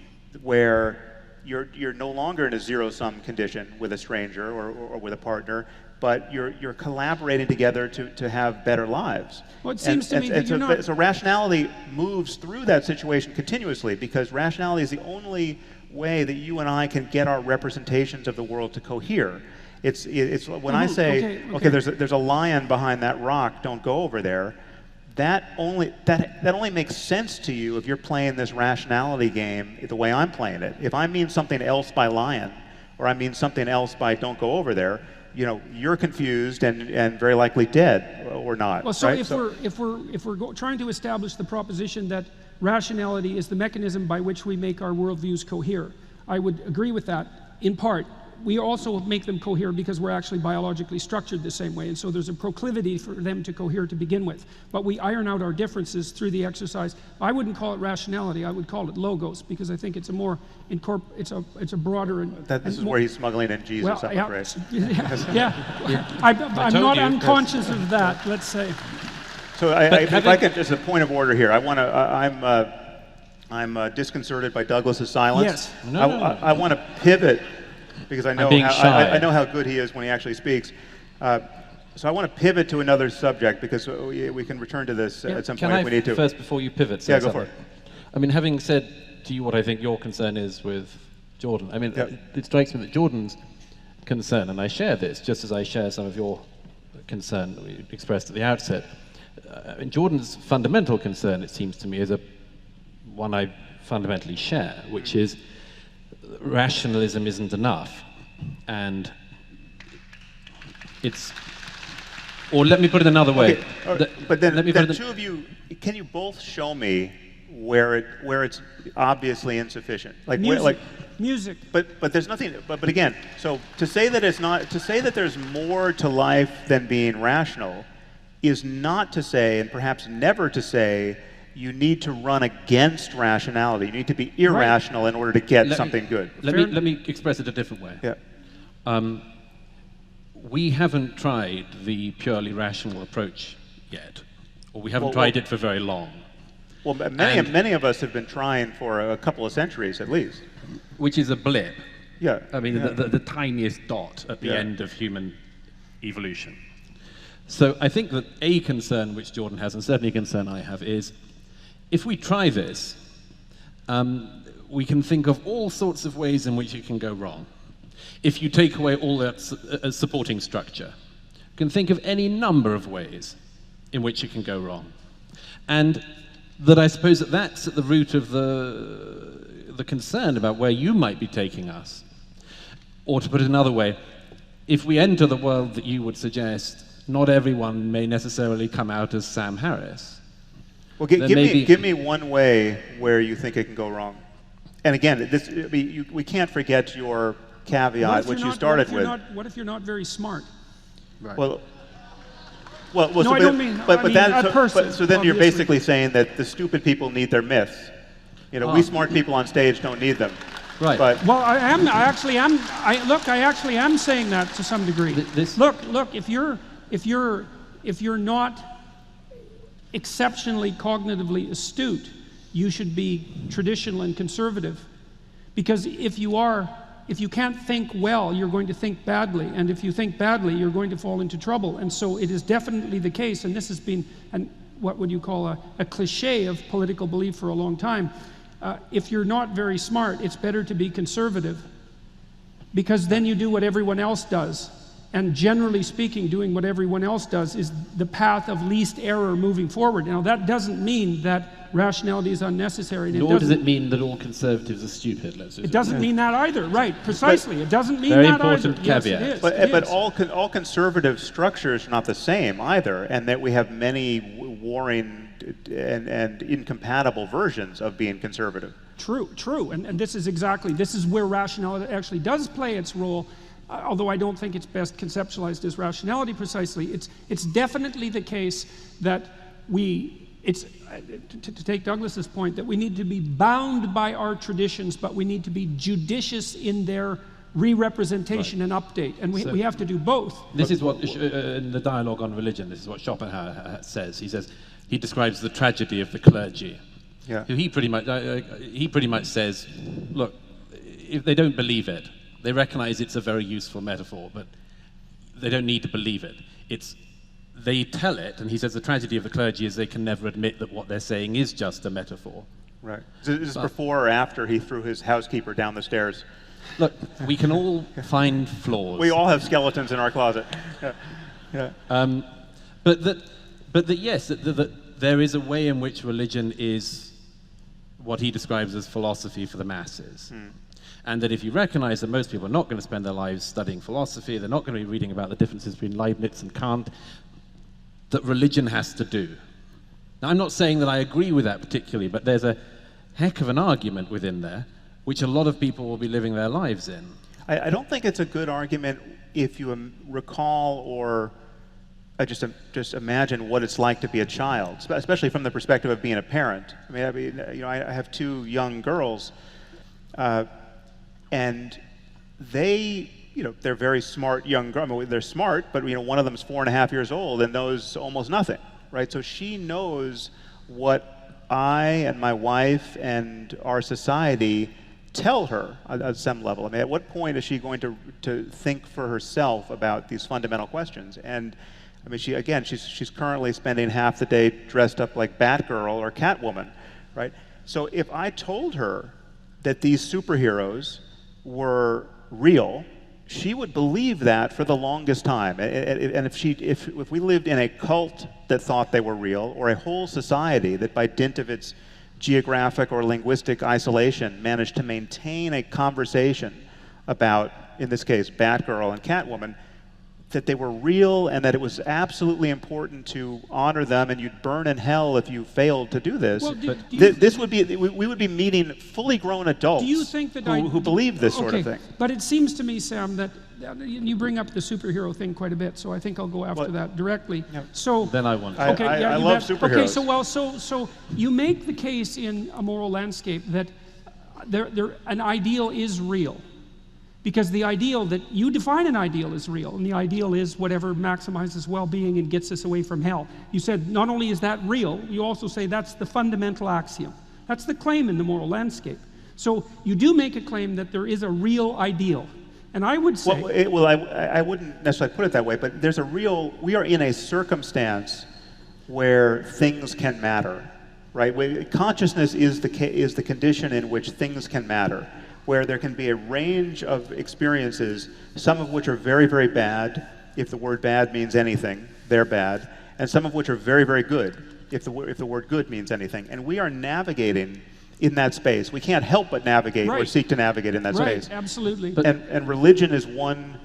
where you're no longer in a zero-sum condition with a stranger or with a partner, but you're collaborating together to have better lives. Well, it seems to me that you're not... So rationality moves through that situation continuously, because rationality is the only way that you and I can get our representations of the world to cohere. It's when I say, okay, there's a lion behind that rock, don't go over there. That only makes sense to you if you're playing this rationality game the way I'm playing it. If I mean something else by lion, or I mean something else by don't go over there, you're confused and very likely dead or not. Well, so right? if we're trying to establish the proposition that rationality is the mechanism by which we make our worldviews cohere, I would agree with that in part. We also make them cohere because we're actually biologically structured the same way, and so there's a proclivity for them to cohere to begin with. But we iron out our differences through the exercise. I wouldn't call it rationality. I would call it logos, because I think it's a more it's a broader and this is where he's smuggling in Jesus, well, I'm afraid. I'm not unconscious of that. Let's say. So if I could, just a point of order here, I'm disconcerted by Douglas's silence. Yes. I want to pivot because I know I know how good he is when he actually speaks. So I want to pivot to another subject because we can return to this at some point if we need to. First, before you pivot, say go something. for it. I mean, having said to you what I think your concern is with Jordan, I mean, it strikes me that Jordan's concern, and I share this, just as I share some of your concern that we expressed at the outset. I mean, Jordan's fundamental concern, it seems to me, is one I fundamentally share, which is rationalism isn't enough, and it's. Or let me put it another way. Okay. But then two of you, can you both show me where it's obviously insufficient? Like music. But there's nothing. But again, so to say that there's more to life than being rational is not to say, and perhaps never to say, you need to run against rationality. You need to be irrational in order to get something good. Let me express it a different way. Yeah. We haven't tried the purely rational approach yet, or we haven't tried it for very long. Well, many of us have been trying for a couple of centuries at least. Which is a blip. Yeah. I mean, the tiniest dot at the end of human evolution. So I think that a concern which Jordan has, and certainly a concern I have, is if we try this, we can think of all sorts of ways in which it can go wrong. If you take away all that supporting structure, you can think of any number of ways in which it can go wrong. And that I suppose that's at the root of the concern about where you might be taking us. Or to put it another way, if we enter the world that you would suggest, not everyone may necessarily come out as Sam Harris. Well, give me one way where you think it can go wrong. And again, we can't forget your caveat, which you started with. What if you're not very smart? Right. No, I don't mean. So then you're basically saying that the stupid people need their myths. We smart people on stage don't need them. Right. Well, I actually am saying that to some degree. Look. If you're not exceptionally cognitively astute, you should be traditional and conservative, because if you can't think well, you're going to think badly, and if you think badly, you're going to fall into trouble. And so it is definitely the case, and this has been what would you call a cliche of political belief for a long time. If you're not very smart, it's better to be conservative, because then you do what everyone else does. And generally speaking, doing what everyone else does is the path of least error moving forward. Now, that doesn't mean that rationality is unnecessary. Nor does it mean that all conservatives are stupid. It doesn't mean that either. Right, precisely. It doesn't mean that either. Very important caveat. Yes, but all conservative structures are not the same either, and that we have many warring and incompatible versions of being conservative. True. And this is where rationality actually does play its role. Although I don't think it's best conceptualized as rationality precisely, it's definitely the case that to take Douglas's point, that we need to be bound by our traditions, but we need to be judicious in their re-representation and update, and we have to do both. This is what, in the dialogue on religion, this is what Schopenhauer says. He describes the tragedy of the clergy. Yeah. Who he pretty much says, look, if they don't believe it, they recognize it's a very useful metaphor, but they don't need to believe it. They tell it, and he says the tragedy of the clergy is they can never admit that what they're saying is just a metaphor. Right. Is this before or after he threw his housekeeper down the stairs? Look, we can all find flaws. We all have skeletons in our closet. Yeah. But yes, there is a way in which religion is what he describes as philosophy for the masses. And that if you recognize that most people are not going to spend their lives studying philosophy, they're not going to be reading about the differences between Leibniz and Kant, that religion has to do. Now, I'm not saying that I agree with that particularly, but there's a heck of an argument within there, which a lot of people will be living their lives in. I don't think it's a good argument if you recall or just imagine what it's like to be a child, especially from the perspective of being a parent. I mean, I have two young girls, and they, they're very smart young girls. I mean, they're smart, but one of them's 4.5 years old and knows almost nothing, right? So she knows what I and my wife and our society tell her at some level. I mean, at what point is she going to think for herself about these fundamental questions? And I mean, she's currently spending half the day dressed up like Batgirl or Catwoman, right? So if I told her that these superheroes were real, she would believe that for the longest time. And if we lived in a cult that thought they were real, or a whole society that by dint of its geographic or linguistic isolation managed to maintain a conversation about, in this case, Batgirl and Catwoman, that they were real and that it was absolutely important to honor them, and you'd burn in hell if you failed to do this. Well, we would be meeting fully grown adults who believe this sort of thing. But it seems to me, Sam, that you bring up the superhero thing quite a bit, so I think I'll go after that directly. Yeah. So then I want. Okay, I love superheroes. Okay, so you make the case in A Moral Landscape that an ideal is real. Because the ideal that you define an ideal is real, and the ideal is whatever maximizes well-being and gets us away from hell. You said not only is that real, you also say that's the fundamental axiom. That's the claim in The Moral Landscape. So you do make a claim that there is a real ideal. And I would say... I wouldn't necessarily put it that way, but we are in a circumstance where things can matter, right? Consciousness is the condition in which things can matter, where there can be a range of experiences, some of which are very, very bad. If the word bad means anything, they're bad. And some of which are very, very good, if the word good means anything. And we are navigating in that space. We can't help but navigate or seek to navigate in that space. Right, absolutely. And religion is one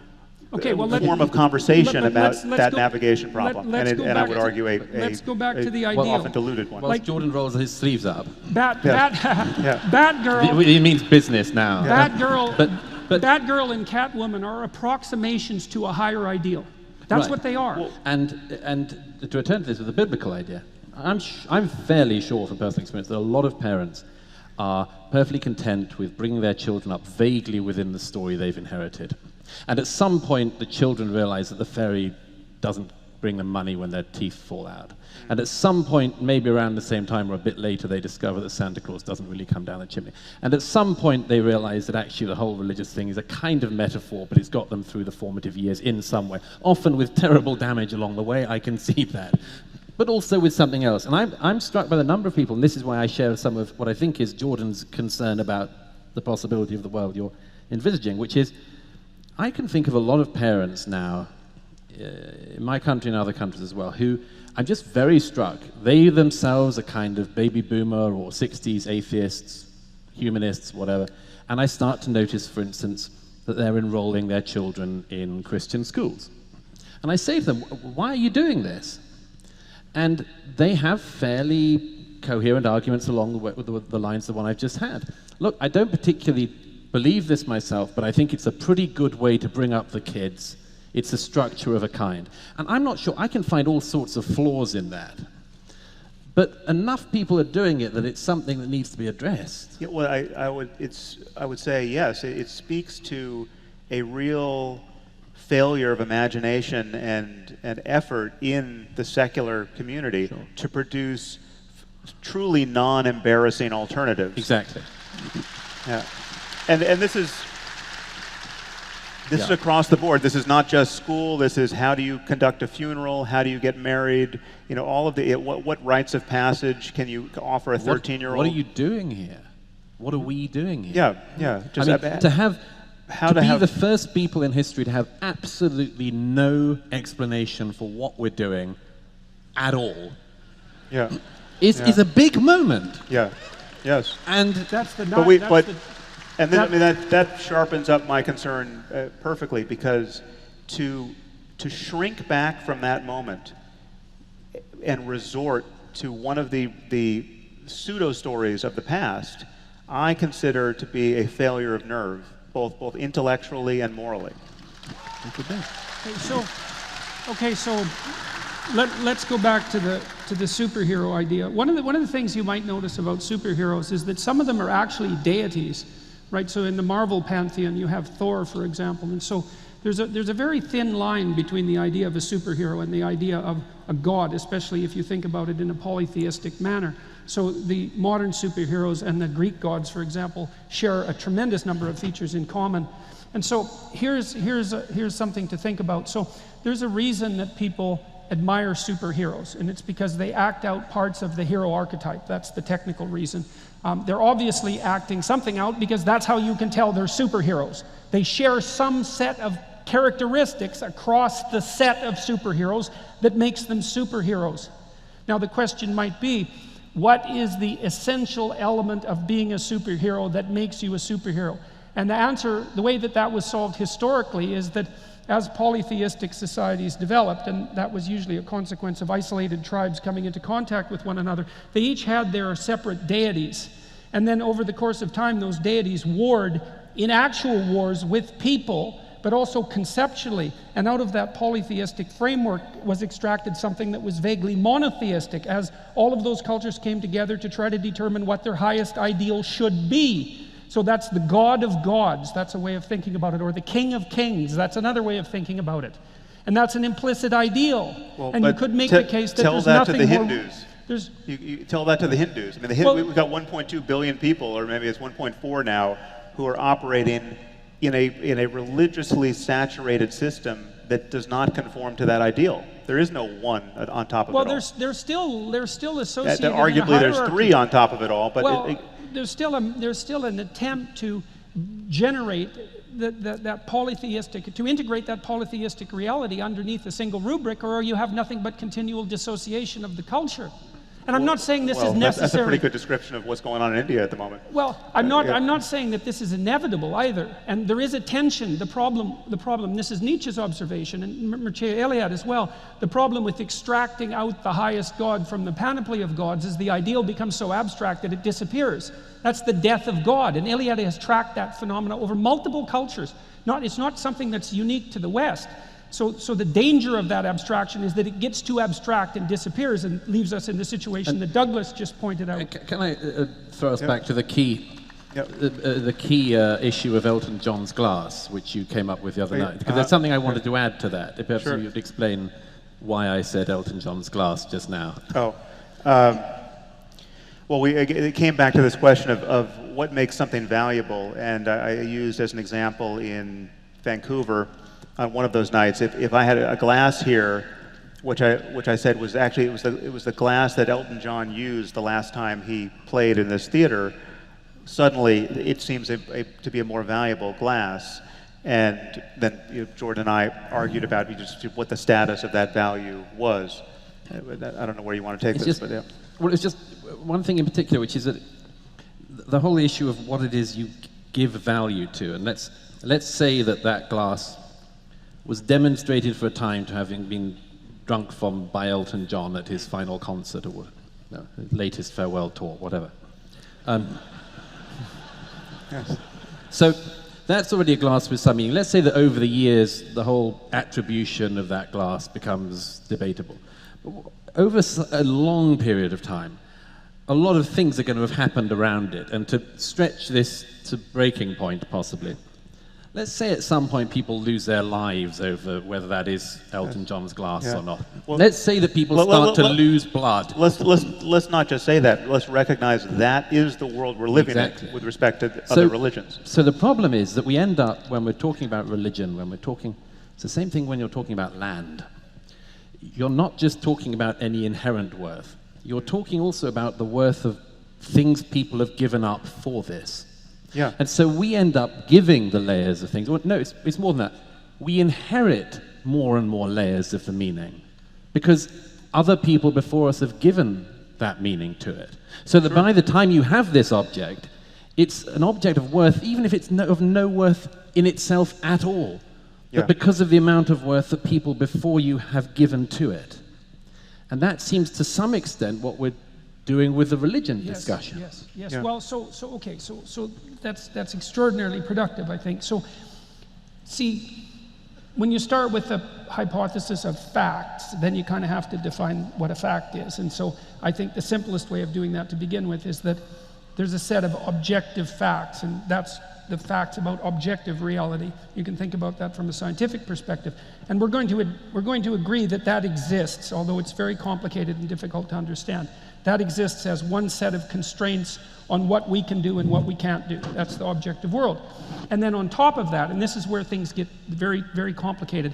form of conversation about that navigation problem. And I would argue let's go back to the ideal. Often diluted one. Well, Jordan rolls his sleeves up. Batgirl. He means business now. Batgirl, Batgirl and Catwoman are approximations to a higher ideal. That's what they are. Well, and to return to this with a biblical idea, I'm fairly sure from personal experience that a lot of parents are perfectly content with bringing their children up vaguely within the story they've inherited. And at some point, the children realize that the fairy doesn't bring them money when their teeth fall out. And at some point, maybe around the same time or a bit later, they discover that Santa Claus doesn't really come down the chimney. And at some point, they realize that actually the whole religious thing is a kind of metaphor, but it's got them through the formative years in some way. Often with terrible damage along the way, I concede that. But also with something else. And I'm struck by the number of people, and this is why I share some of what I think is Jordan's concern about the possibility of the world you're envisaging, which is, I can think of a lot of parents now, in my country and other countries as well, who I'm just very struck. They themselves are kind of baby boomer or 60s atheists, humanists, whatever. And I start to notice, for instance, that they're enrolling their children in Christian schools. And I say to them, why are you doing this? And they have fairly coherent arguments along the lines of the one I've just had. Look, I don't particularly believe this myself, but I think it's a pretty good way to bring up the kids. It's a structure of a kind. And I'm not sure, I can find all sorts of flaws in that. But enough people are doing it that it's something that needs to be addressed. Yeah, well, I would say yes. It speaks to a real failure of imagination and effort in the secular community to produce truly non-embarrassing alternatives. Exactly. Yeah. And this is across the board. This is not just school. This is how do you conduct a funeral? How do you get married? All of the what rites of passage can you offer a 13-year-old? What are you doing here? What are we doing here? Yeah. Just to be the first people in history to have absolutely no explanation for what we're doing at all. Is a big moment. Yeah. Yes. And that's the And then, I mean, that sharpens up my concern perfectly, because to shrink back from that moment and resort to one of the pseudo stories of the past, I consider to be a failure of nerve, both intellectually and morally. Okay, so let's go back to the superhero idea. One of the things you might notice about superheroes is that some of them are actually deities, right? So in the Marvel pantheon, you have Thor, for example, and so there's a very thin line between the idea of a superhero and the idea of a god, especially if you think about it in a polytheistic manner. So the modern superheroes and the Greek gods, for example, share a tremendous number of features in common. And so here's something to think about. So there's a reason that people admire superheroes, and it's because they act out parts of the hero archetype. That's the technical reason. They're obviously acting something out because that's how you can tell they're superheroes. They share some set of characteristics across the set of superheroes that makes them superheroes. Now the question might be, what is the essential element of being a superhero that makes you a superhero? And the answer, the way that was solved historically, is that as polytheistic societies developed, and that was usually a consequence of isolated tribes coming into contact with one another, they each had their separate deities. And then over the course of time, those deities warred in actual wars with people, but also conceptually. And out of that polytheistic framework was extracted something that was vaguely monotheistic, as all of those cultures came together to try to determine what their highest ideal should be. So that's the God of gods, that's a way of thinking about it, or the King of kings, that's another way of thinking about it. And that's an implicit ideal. Well, and you could make the case that there's nothing more... Tell that to the Hindus. You tell that to the Hindus. I mean, we've got 1.2 billion people, or maybe it's 1.4 now, who are operating in a religiously saturated system that does not conform to that ideal. There is no one on top of it all. Well, they're still associated arguably there's three on top of it all, but there's still an attempt to generate that polytheistic, to integrate that polytheistic reality underneath a single rubric, or you have nothing but continual dissociation of the culture. And I'm not saying this is necessary. That's a pretty good description of what's going on in India at the moment. Well, I'm not saying that this is inevitable either. And there is a tension. The problem, this is Nietzsche's observation, and Mircea Eliade as well, the problem with extracting out the highest God from the panoply of gods is the ideal becomes so abstract that it disappears. That's the death of God. And Eliade has tracked that phenomena over multiple cultures. It's not something that's unique to the West. So the danger of that abstraction is that it gets too abstract and disappears and leaves us in the situation that Douglas just pointed out. Can I throw us back to the key, the key issue of Elton John's glass, which you came up with the other night? Because there's something I wanted to add to that. If perhaps you would explain why I said Elton John's glass just now. Well, it came back to this question of what makes something valuable, and I used as an example in Vancouver on one of those nights. If I had a glass here, which I said was actually it was the glass that Elton John used the last time he played in this theater, suddenly it seems to be a more valuable glass. And then Jordan and I argued about just what the status of that value was. I don't know where you want to take this, but yeah. Well, it's just one thing in particular, which is that the whole issue of what it is you give value to, and let's say that glass was demonstrated for a time to having been drunk from by Elton John at his final concert or latest farewell tour, whatever. Yes. So that's already a glass with some meaning. Let's say that over the years, the whole attribution of that glass becomes debatable. Over a long period of time, a lot of things are going to have happened around it, and to stretch this to breaking point, possibly. Let's say at some point people lose their lives over whether that is Elton John's glass or not. Well, let's say that people start to lose blood. Let's not just say that. Let's recognize that is the world we're living in with respect to other religions. So the problem is that we end up, when we're talking about religion, it's the same thing when you're talking about land. You're not just talking about any inherent worth. You're talking also about the worth of things people have given up for this. Yeah. And so we end up giving the layers of things. Well, no, it's more than that. We inherit more and more layers of the meaning because other people before us have given that meaning to it. So that by the time you have this object, it's an object of worth, even if it's of no worth in itself at all, Yeah. but because of the amount of worth that people before you have given to it. And that seems to some extent what we're doing with the religion discussion. Yes. Yeah. Well, so that's extraordinarily productive, I think. So, see, when you start with the hypothesis of facts, then you kind of have to define what a fact is. And so I think the simplest way of doing that to begin with is that there's a set of objective facts, and that's the facts about objective reality. You can think about that from a scientific perspective. And we're going to agree that that exists, although it's very complicated and difficult to understand. That exists as one set of constraints on what we can do and what we can't do. That's the objective world. And then on top of that, and this is where things get very, very complicated,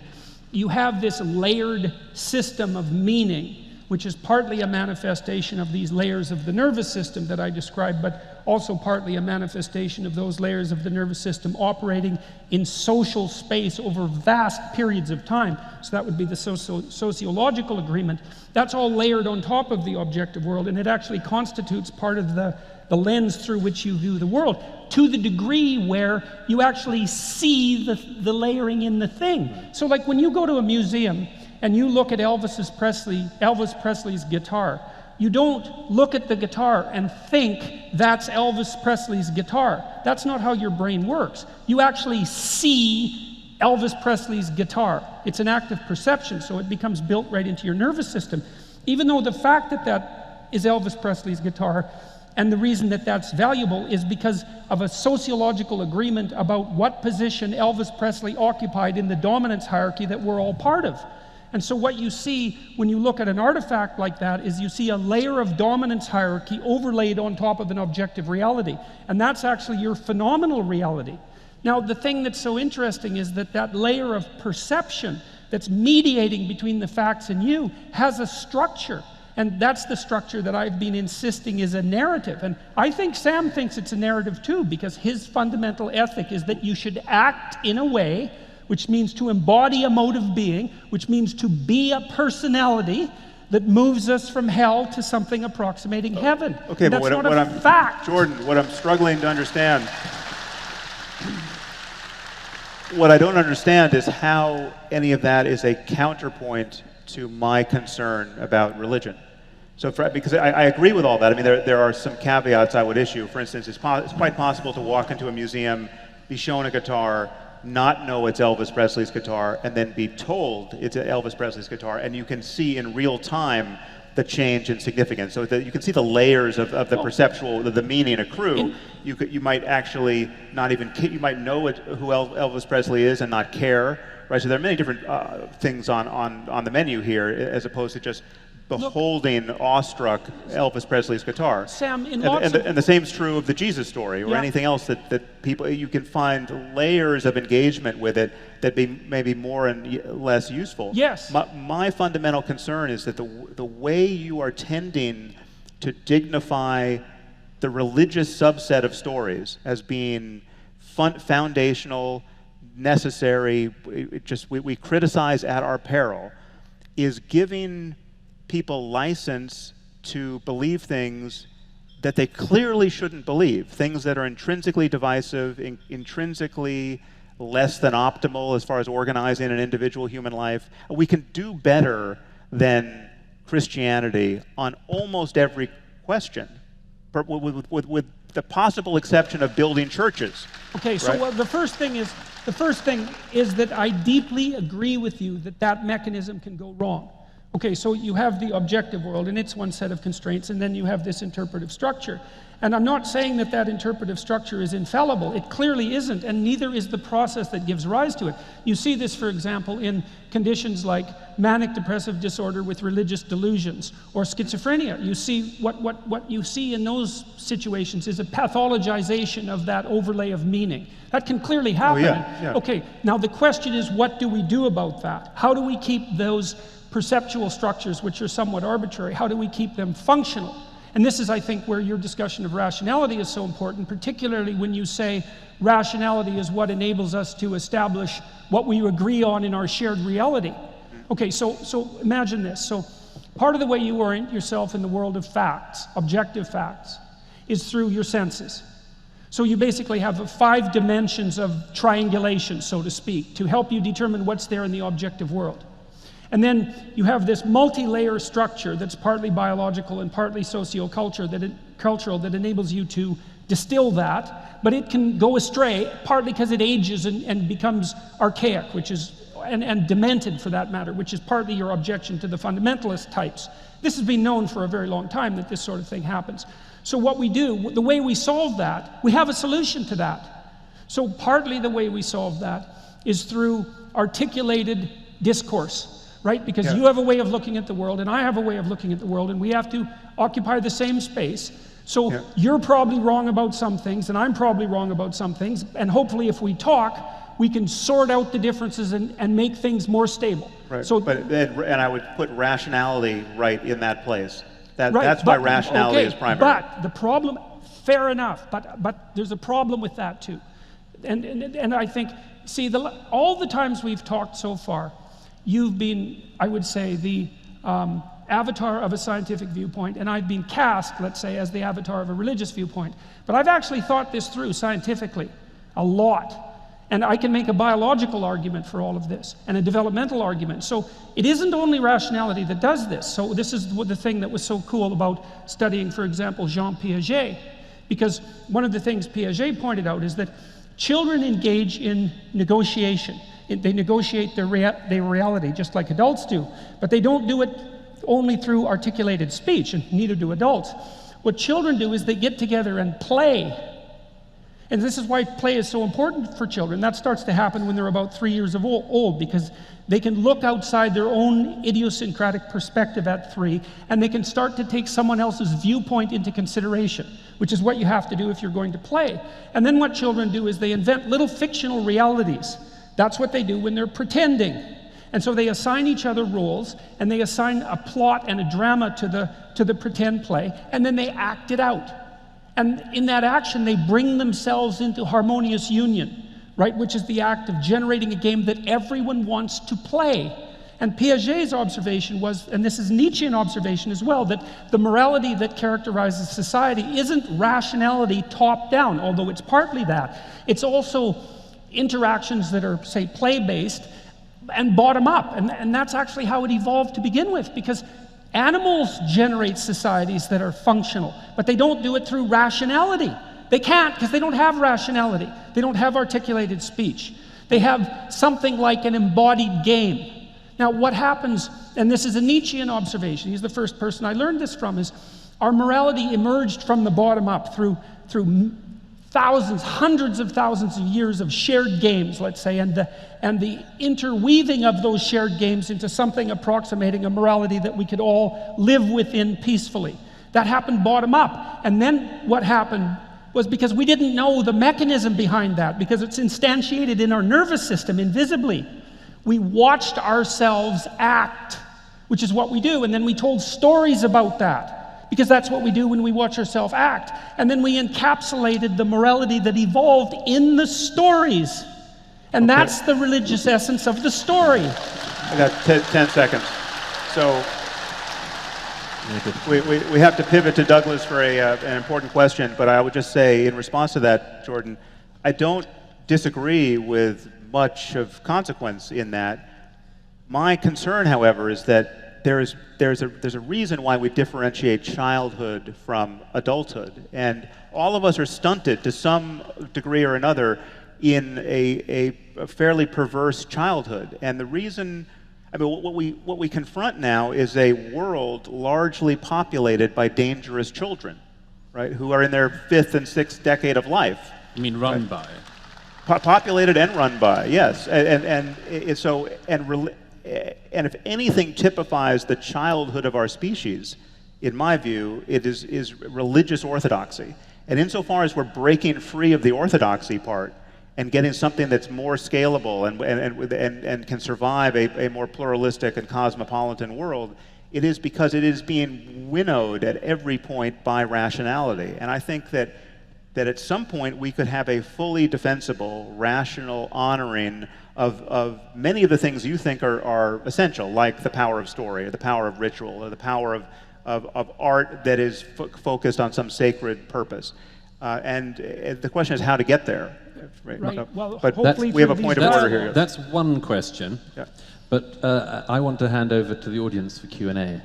you have this layered system of meaning, which is partly a manifestation of these layers of the nervous system that I described, but also partly a manifestation of those layers of the nervous system operating in social space over vast periods of time. So that would be the sociological agreement. That's all layered on top of the objective world, and it actually constitutes part of the lens through which you view the world, to the degree where you actually see the layering in the thing. So like when you go to a museum and you look at Elvis Presley's guitar, you don't look at the guitar and think that's Elvis Presley's guitar. That's not how your brain works. You actually see Elvis Presley's guitar. It's an act of perception, so it becomes built right into your nervous system. Even though the fact that that is Elvis Presley's guitar, and the reason that that's valuable is because of a sociological agreement about what position Elvis Presley occupied in the dominance hierarchy that we're all part of. And so what you see when you look at an artifact like that is you see a layer of dominance hierarchy overlaid on top of an objective reality. And that's actually your phenomenal reality. Now, the thing that's so interesting is that that layer of perception that's mediating between the facts and you has a structure. And that's the structure that I've been insisting is a narrative. And I think Sam thinks it's a narrative too, because his fundamental ethic is that you should act in a way which means to embody a mode of being, which means to be a personality that moves us from hell to something approximating heaven. Okay, but that's not a fact. Jordan, what I'm struggling to understand, what I don't understand is how any of that is a counterpoint to my concern about religion. So, because I agree with all that. I mean, there are some caveats I would issue. For instance, it's quite possible to walk into a museum, be shown a guitar, not know it's Elvis Presley's guitar, and then be told it's Elvis Presley's guitar, and you can see in real time the change in significance. So that you can see the layers of the perceptual, the meaning accrue. You might actually not even, you might know who Elvis Presley is and not care, right? So there are many different things on the menu here, as opposed to just beholding awestruck Elvis Presley's guitar. Sam, and the same is true of the Jesus story or anything else that people, you can find layers of engagement with it that may be more and less useful. Yes. My fundamental concern is that the way you are tending to dignify the religious subset of stories as being foundational, necessary, we criticize at our peril, is giving people license to believe things that they clearly shouldn't believe, things that are intrinsically divisive, intrinsically less than optimal as far as organizing an individual human life. We can do better than Christianity on almost every question, but with the possible exception of building churches. Okay, so right? the first thing is that I deeply agree with you that mechanism can go wrong. Okay, so you have the objective world, and it's one set of constraints, and then you have this interpretive structure. And I'm not saying that interpretive structure is infallible. It clearly isn't, and neither is the process that gives rise to it. You see this, for example, in conditions like manic depressive disorder with religious delusions or schizophrenia. You see what you see in those situations is a pathologization of that overlay of meaning. That can clearly happen. Oh, yeah. Okay, now the question is, what do we do about that? How do we keep those perceptual structures, which are somewhat arbitrary, how do we keep them functional? And this is, I think, where your discussion of rationality is so important, particularly when you say rationality is what enables us to establish what we agree on in our shared reality. Okay, so imagine this. So part of the way you orient yourself in the world of facts, objective facts, is through your senses. So you basically have 5 dimensions of triangulation, so to speak, to help you determine what's there in the objective world. And then you have this multi-layer structure that's partly biological and partly socio-cultural that enables you to distill that, but it can go astray, partly because it ages and becomes archaic, which is, and demented for that matter, which is partly your objection to the fundamentalist types. This has been known for a very long time that this sort of thing happens. So what we do, the way we solve that, we have a solution to that. So partly the way we solve that is through articulated discourse, right? Because you have a way of looking at the world and I have a way of looking at the world, and we have to occupy the same space. So you're probably wrong about some things and I'm probably wrong about some things, and hopefully if we talk, we can sort out the differences and make things more stable. Right. So, and I would put rationality right in that place. That's why rationality is primary. But the problem, fair enough, but there's a problem with that too. And I think, see, all the times we've talked so far, you've been, I would say, the avatar of a scientific viewpoint, and I've been cast, let's say, as the avatar of a religious viewpoint. But I've actually thought this through scientifically a lot. And I can make a biological argument for all of this, and a developmental argument. So it isn't only rationality that does this. So this is the thing that was so cool about studying, for example, Jean Piaget. Because one of the things Piaget pointed out is that children engage in negotiation. They negotiate their reality just like adults do. But they don't do it only through articulated speech, and neither do adults. What children do is they get together and play. And this is why play is so important for children. That starts to happen when they're about 3 years old, because they can look outside their own idiosyncratic perspective at 3, and they can start to take someone else's viewpoint into consideration, which is what you have to do if you're going to play. And then what children do is they invent little fictional realities. That's what they do when they're pretending. And so they assign each other roles, and they assign a plot and a drama to the pretend play, and then they act it out. And in that action, they bring themselves into harmonious union, right? Which is the act of generating a game that everyone wants to play. And Piaget's observation was, and this is Nietzschean observation as well, that the morality that characterizes society isn't rationality top down, although it's partly that. It's also interactions that are, say, play-based and bottom up. And that's actually how it evolved to begin with, because animals generate societies that are functional, but they don't do it through rationality. They can't, because they don't have rationality. They don't have articulated speech. They have something like an embodied game. Now, what happens, and this is a Nietzschean observation, he's the first person I learned this from, is our morality emerged from the bottom up through thousands, hundreds of thousands of years of shared games, let's say, and the interweaving of those shared games into something approximating a morality that we could all live within peacefully. That happened bottom up. And then what happened was, because we didn't know the mechanism behind that, because it's instantiated in our nervous system invisibly, we watched ourselves act, which is what we do, and then we told stories about that. Because that's what we do when we watch ourselves act. And then we encapsulated the morality that evolved in the stories. And that's the religious essence of the story. I got 10 seconds. So we have to pivot to Douglas for an important question, but I would just say in response to that, Jordan, I don't disagree with much of consequence in that. My concern, however, is that there's a reason why we differentiate childhood from adulthood, and all of us are stunted to some degree or another in a fairly perverse childhood. And the reason, I mean, what we confront now is a world largely populated by dangerous children, right, who are in their 5th and 6th decade of life. You mean run by? Populated and run by, yes, and if anything typifies the childhood of our species, in my view, it is religious orthodoxy. And insofar as we're breaking free of the orthodoxy part and getting something that's more scalable and can survive a more pluralistic and cosmopolitan world, it is because it is being winnowed at every point by rationality. And I think that at some point we could have a fully defensible, rational honoring of many of the things you think are essential, like the power of story, or the power of ritual, or the power of art that is focused on some sacred purpose. And the question is how to get there. Right. Well, but hopefully we have a through point these of order here. That's one question. Yeah. But I want to hand over to the audience for Q&A.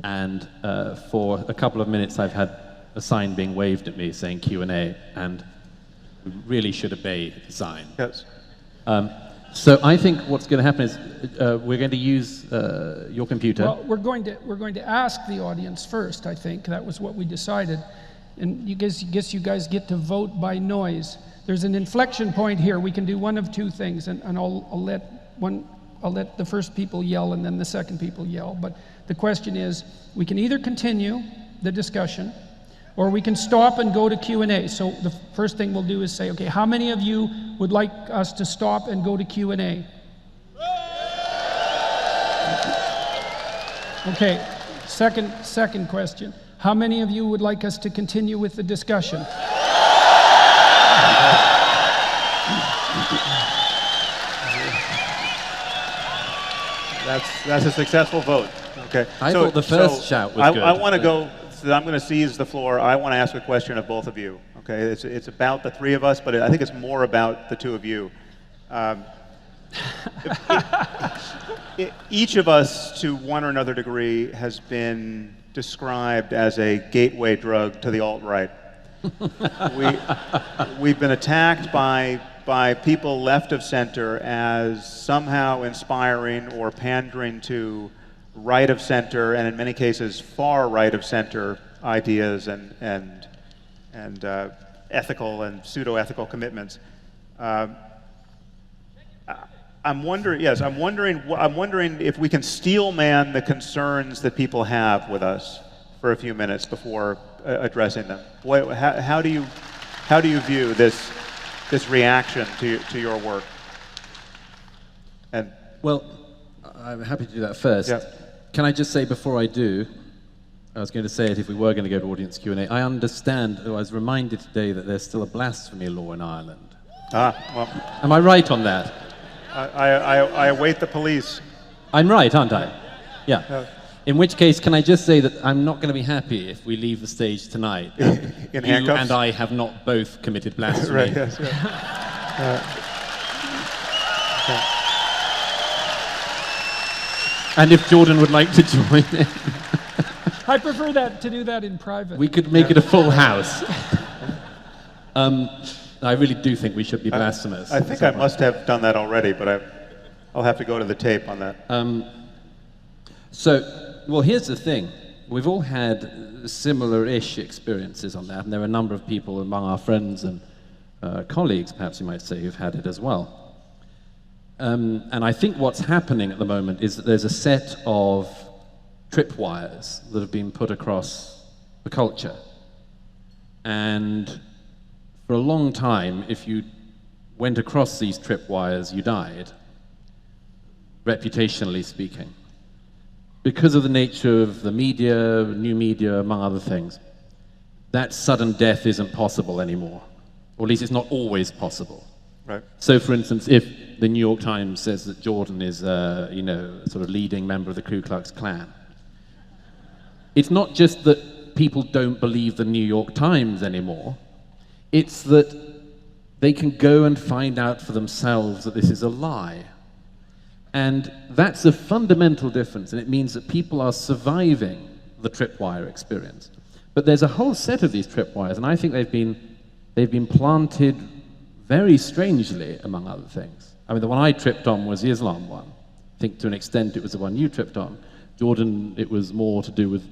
And for a couple of minutes, I've had a sign being waved at me saying Q&A, and we really should obey the sign. Yes. So I think what's going to happen is we're going to use your computer. Well, we're going to ask the audience first. I think that was what we decided, and you guess you guys get to vote by noise. There's an inflection point here. We can do one of two things, and I'll let the first people yell and then the second people yell. But the question is, we can either continue the discussion, or we can stop and go to Q&A. So the first thing we'll do is say, okay, how many of you would like us to stop and go to Q&A? Okay, second question. How many of you would like us to continue with the discussion? That's a successful vote. Okay. I thought the first shout was good. I want to go. So I'm going to seize the floor. I want to ask a question of both of you. Okay. It's about the three of us, but I think it's more about the two of you. Each of us, to one or another degree, has been described as a gateway drug to the alt-right. We've been attacked by people left of center as somehow inspiring or pandering to right of center, and in many cases far right of center ideas and ethical and pseudo-ethical commitments. I'm wondering if we can steel man the concerns that people have with us for a few minutes before addressing them. How do you view this reaction to your work? And well, I'm happy to do that first. Yeah. Can I just say before I do, I was going to say it if we were going to go to audience Q&A, I understand, I was reminded today that there's still a blasphemy law in Ireland. Well, am I right on that? I await the police. I'm right, aren't I? Yeah. In which case, can I just say that I'm not going to be happy if we leave the stage tonight. In you handcuffs? and I have not both committed blasphemy. Right, yes, yeah. And if Jordan would like to join in, I prefer to do that in private. we could make it a full house. I really do think we should be blasphemous. I think I must have done that already, but I'll have to go to the tape on that. Well, here's the thing. We've all had similar-ish experiences on that, and there are a number of people among our friends and colleagues, perhaps you might say, who've had it as well. And I think what's happening at the moment is that there's a set of tripwires that have been put across the culture. And for a long time, if you went across these tripwires, you died, reputationally speaking. Because of the nature of the media, new media, among other things, that sudden death isn't possible anymore. Or at least it's not always possible. Right. So, for instance, if the New York Times says that Jordan is, sort of leading member of the Ku Klux Klan, it's not just that people don't believe the New York Times anymore. It's that they can go and find out for themselves that this is a lie. And that's a fundamental difference, and it means that people are surviving the tripwire experience. But there's a whole set of these tripwires, and I think they've been planted very strangely, among other things. I mean, the one I tripped on was the Islam one. I think to an extent it was the one you tripped on. Jordan, it was more to do with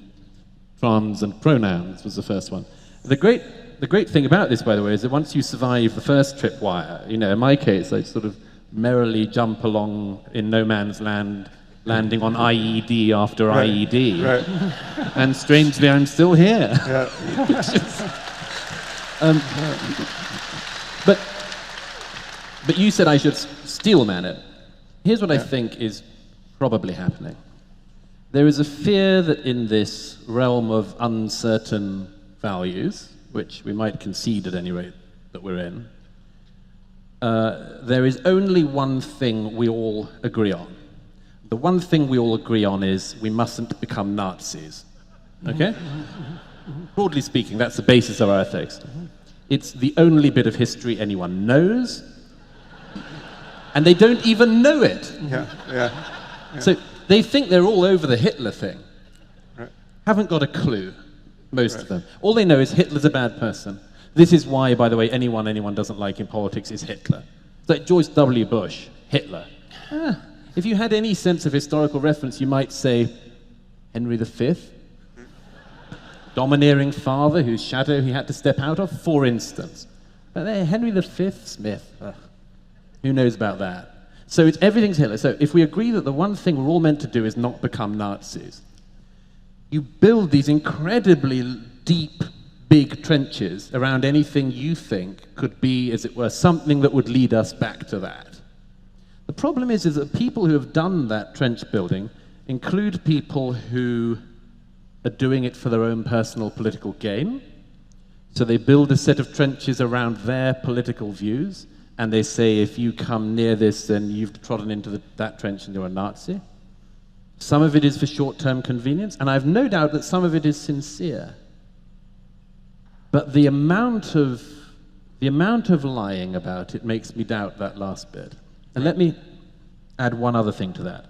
trans and pronouns was the first one. The great thing about this, by the way, is that once you survive the first tripwire, in my case, I sort of merrily jump along in no man's land, landing on IED after IED. Right. And strangely, I'm still here. Yeah. But you said I should steel man it. Here's what I think is probably happening. There is a fear that in this realm of uncertain values, which we might concede at any rate that we're in, there is only one thing we all agree on. The one thing we all agree on is we mustn't become Nazis. Okay? Broadly speaking, that's the basis of our ethics. It's the only bit of history anyone knows, and they don't even know it. Yeah. So they think they're all over the Hitler thing. Right. Haven't got a clue, most of them. All they know is Hitler's a bad person. This is why, by the way, anyone doesn't like in politics is Hitler. It's like George W. Bush, Hitler. If you had any sense of historical reference, you might say Henry V, domineering father whose shadow he had to step out of, for instance. But there, Henry V, Smith, who knows about that? So everything's Hitler. So if we agree that the one thing we're all meant to do is not become Nazis, you build these incredibly deep, big trenches around anything you think could be, as it were, something that would lead us back to that. The problem is that people who have done that trench building include people who are doing it for their own personal political gain. So they build a set of trenches around their political views, and they say, if you come near this, then you've trodden into that trench and you're a Nazi. Some of it is for short-term convenience, and I have no doubt that some of it is sincere. But the amount of lying about it makes me doubt that last bit. And let me add one other thing to that.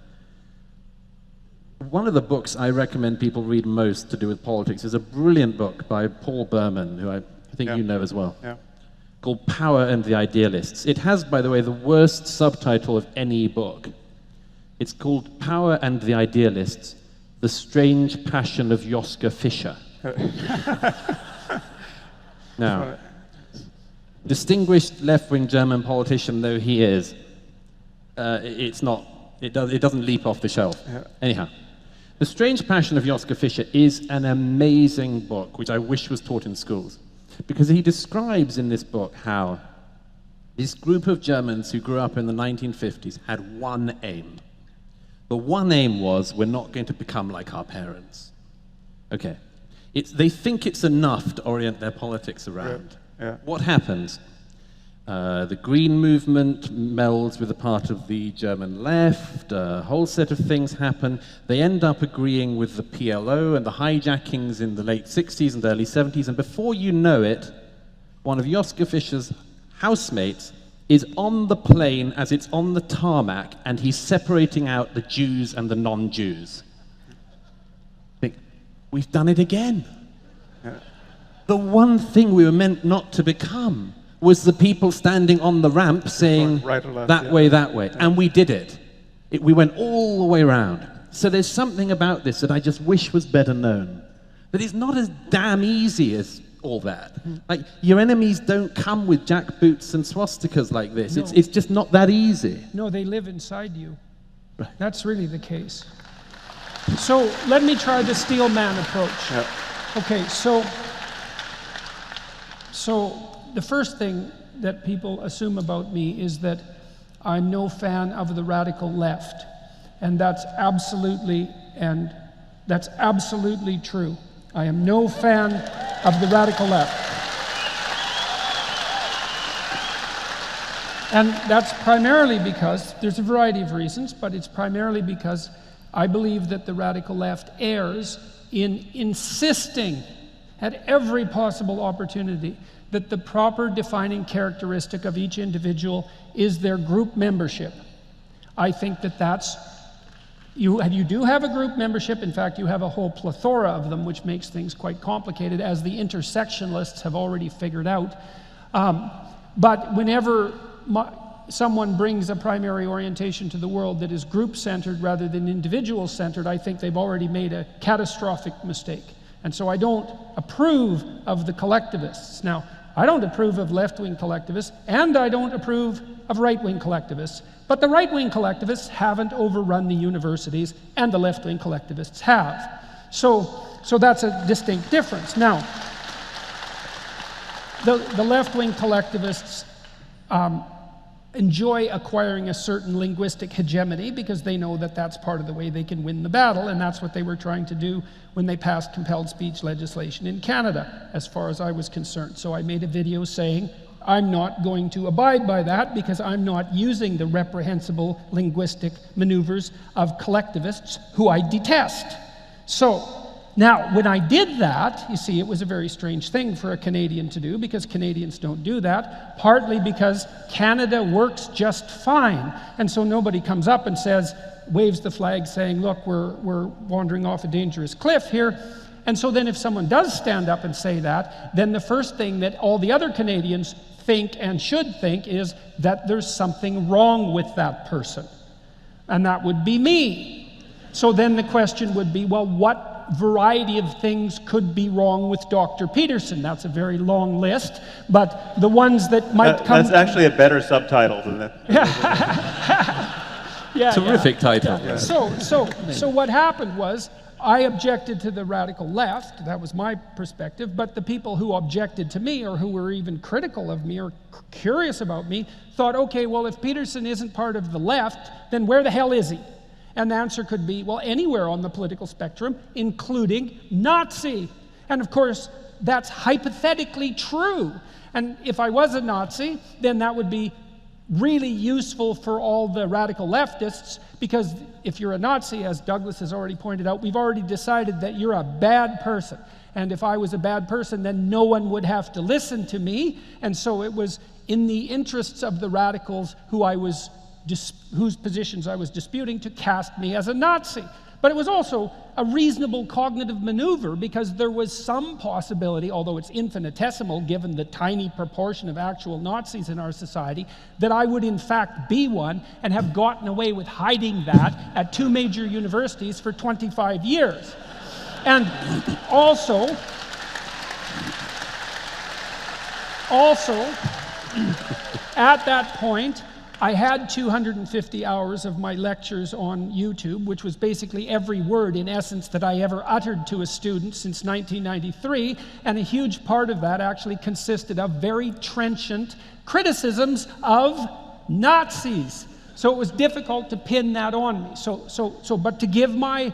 One of the books I recommend people read most to do with politics is a brilliant book by Paul Berman, who I think you know as well, called Power and the Idealists. It has, by the way, the worst subtitle of any book. It's called Power and the Idealists, The Strange Passion of Joschka Fischer. Now, distinguished left-wing German politician though he is, it doesn't leap off the shelf. Anyhow, The Strange Passion of Joschka Fischer is an amazing book, which I wish was taught in schools, because he describes in this book how this group of Germans who grew up in the 1950s had one aim. The one aim was, we're not going to become like our parents. Okay. They think it's enough to orient their politics around. What happens? The Green movement melds with a part of the German left, a whole set of things happen. They end up agreeing with the PLO and the hijackings in the late 60s and early 70s, and before you know it, one of Joschka Fischer's housemates is on the plane as it's on the tarmac, and he's separating out the Jews and the non-Jews. We've done it again. The one thing we were meant not to become was the people standing on the ramp saying, right or left, that way, and we did it. We went all the way around. So there's something about this that I just wish was better known. That it's not as damn easy as all that. Like, your enemies don't come with jackboots and swastikas like this. No. It's just not that easy. No, they live inside you. Right. That's really the case. So let me try the steel man approach. Okay, so the first thing that people assume about me is that I'm no fan of the radical left, and that's absolutely true. I am no fan of the radical left. And that's primarily because, there's a variety of reasons, but it's primarily because I believe that the radical left errs in insisting at every possible opportunity that the proper defining characteristic of each individual is their group membership. I think that you do have a group membership. In fact, you have a whole plethora of them, which makes things quite complicated, as the intersectionalists have already figured out. But whenever someone brings a primary orientation to the world that is group-centered rather than individual-centered, I think they've already made a catastrophic mistake. And so I don't approve of the collectivists. Now, I don't approve of left-wing collectivists, and I don't approve of right-wing collectivists. But the right-wing collectivists haven't overrun the universities, and the left-wing collectivists have. So that's a distinct difference. Now, the left-wing collectivists enjoy acquiring a certain linguistic hegemony because they know that that's part of the way they can win the battle, and that's what they were trying to do when they passed compelled speech legislation in Canada, as far as I was concerned. So I made a video saying, I'm not going to abide by that because I'm not using the reprehensible linguistic maneuvers of collectivists who I detest. So now, when I did that, you see, it was a very strange thing for a Canadian to do, because Canadians don't do that, partly because Canada works just fine. And so nobody comes up and says, waves the flag saying, look, we're wandering off a dangerous cliff here. And so then if someone does stand up and say that, then the first thing that all the other Canadians think and should think is that there's something wrong with that person. And that would be me. So then the question would be, well, what variety of things could be wrong with Dr. Peterson? That's a very long list, but the ones that might come... That's actually a better subtitle than that. Yeah, terrific title. Yeah. So what happened was, I objected to the radical left, that was my perspective, but the people who objected to me, or who were even critical of me, or curious about me, thought, okay, well, if Peterson isn't part of the left, then where the hell is he? And the answer could be, well, anywhere on the political spectrum, including Nazi. And of course, that's hypothetically true. And if I was a Nazi, then that would be really useful for all the radical leftists, because if you're a Nazi, as Douglas has already pointed out, we've already decided that you're a bad person. And if I was a bad person, then no one would have to listen to me. And so it was in the interests of the radicals whose positions I was disputing to cast me as a Nazi. But it was also a reasonable cognitive maneuver, because there was some possibility, although it's infinitesimal given the tiny proportion of actual Nazis in our society, that I would in fact be one and have gotten away with hiding that at 2 major universities for 25 years. And also, at that point, I had 250 hours of my lectures on YouTube, which was basically every word, in essence, that I ever uttered to a student since 1993, and a huge part of that actually consisted of very trenchant criticisms of Nazis. So it was difficult to pin that on me. But to give my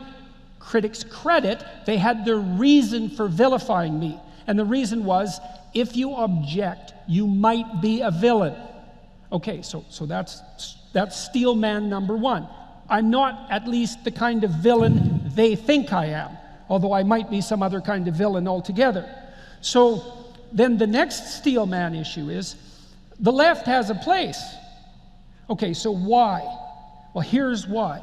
critics credit, they had their reason for vilifying me. And the reason was, if you object, you might be a villain. Okay, so that's steel man number 1. I'm not at least the kind of villain they think I am, although I might be some other kind of villain altogether. So then the next steel man issue is, the left has a place. Okay, so why? Well, here's why.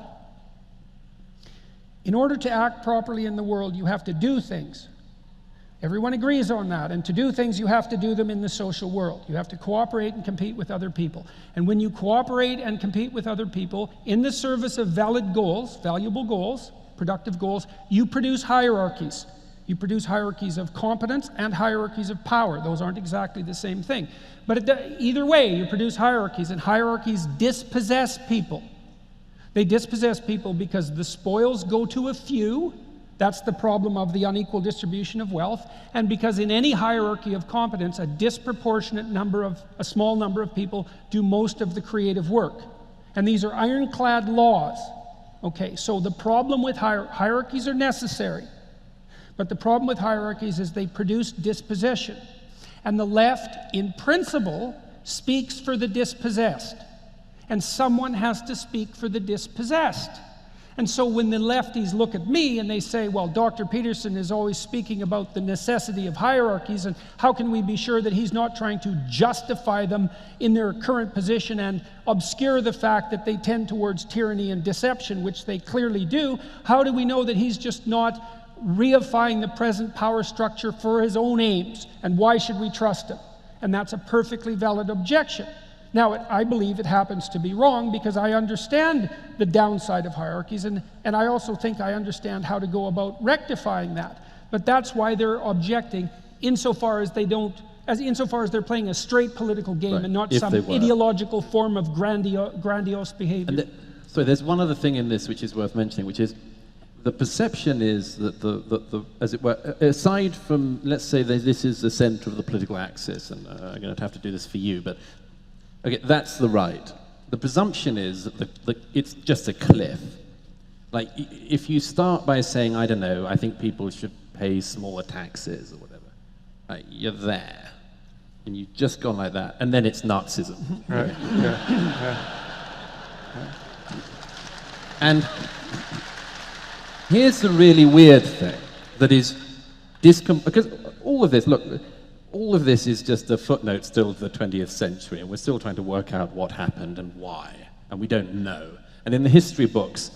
In order to act properly in the world, you have to do things. Everyone agrees on that. And to do things, you have to do them in the social world. You have to cooperate and compete with other people. And when you cooperate and compete with other people in the service of valid goals, valuable goals, productive goals, you produce hierarchies. You produce hierarchies of competence and hierarchies of power. Those aren't exactly the same thing. But either way, you produce hierarchies, and hierarchies dispossess people. They dispossess people because the spoils go to a few. That's the problem of the unequal distribution of wealth. And because in any hierarchy of competence, a small number of people do most of the creative work. And these are ironclad laws. Okay, so the problem with hierarchies are necessary. But the problem with hierarchies is they produce dispossession. And the left, in principle, speaks for the dispossessed. And someone has to speak for the dispossessed. And so when the lefties look at me and they say, well, Dr. Peterson is always speaking about the necessity of hierarchies, and how can we be sure that he's not trying to justify them in their current position and obscure the fact that they tend towards tyranny and deception, which they clearly do? How do we know that he's just not reifying the present power structure for his own aims? And why should we trust him? And that's a perfectly valid objection. Now, I believe it happens to be wrong, because I understand the downside of hierarchies, and I also think I understand how to go about rectifying that. But that's why they're objecting, insofar as they're playing a straight political game, right, and not some ideological form of grandiose behavior. So there's one other thing in this which is worth mentioning, which is the perception is that the as it were, aside from, let's say that this is the center of the political axis, and I'm going to have to do this for you, but okay, that's the right. The presumption is that it's just a cliff. Like, if you start by saying, I don't know, I think people should pay smaller taxes or whatever, you're there. And you've just gone like that, and then it's Nazism. Right. Yeah. And here's the really weird thing, that is because all of this, look, all of this is just a footnote still to the 20th century, and we're still trying to work out what happened and why, and we don't know. And in the history books,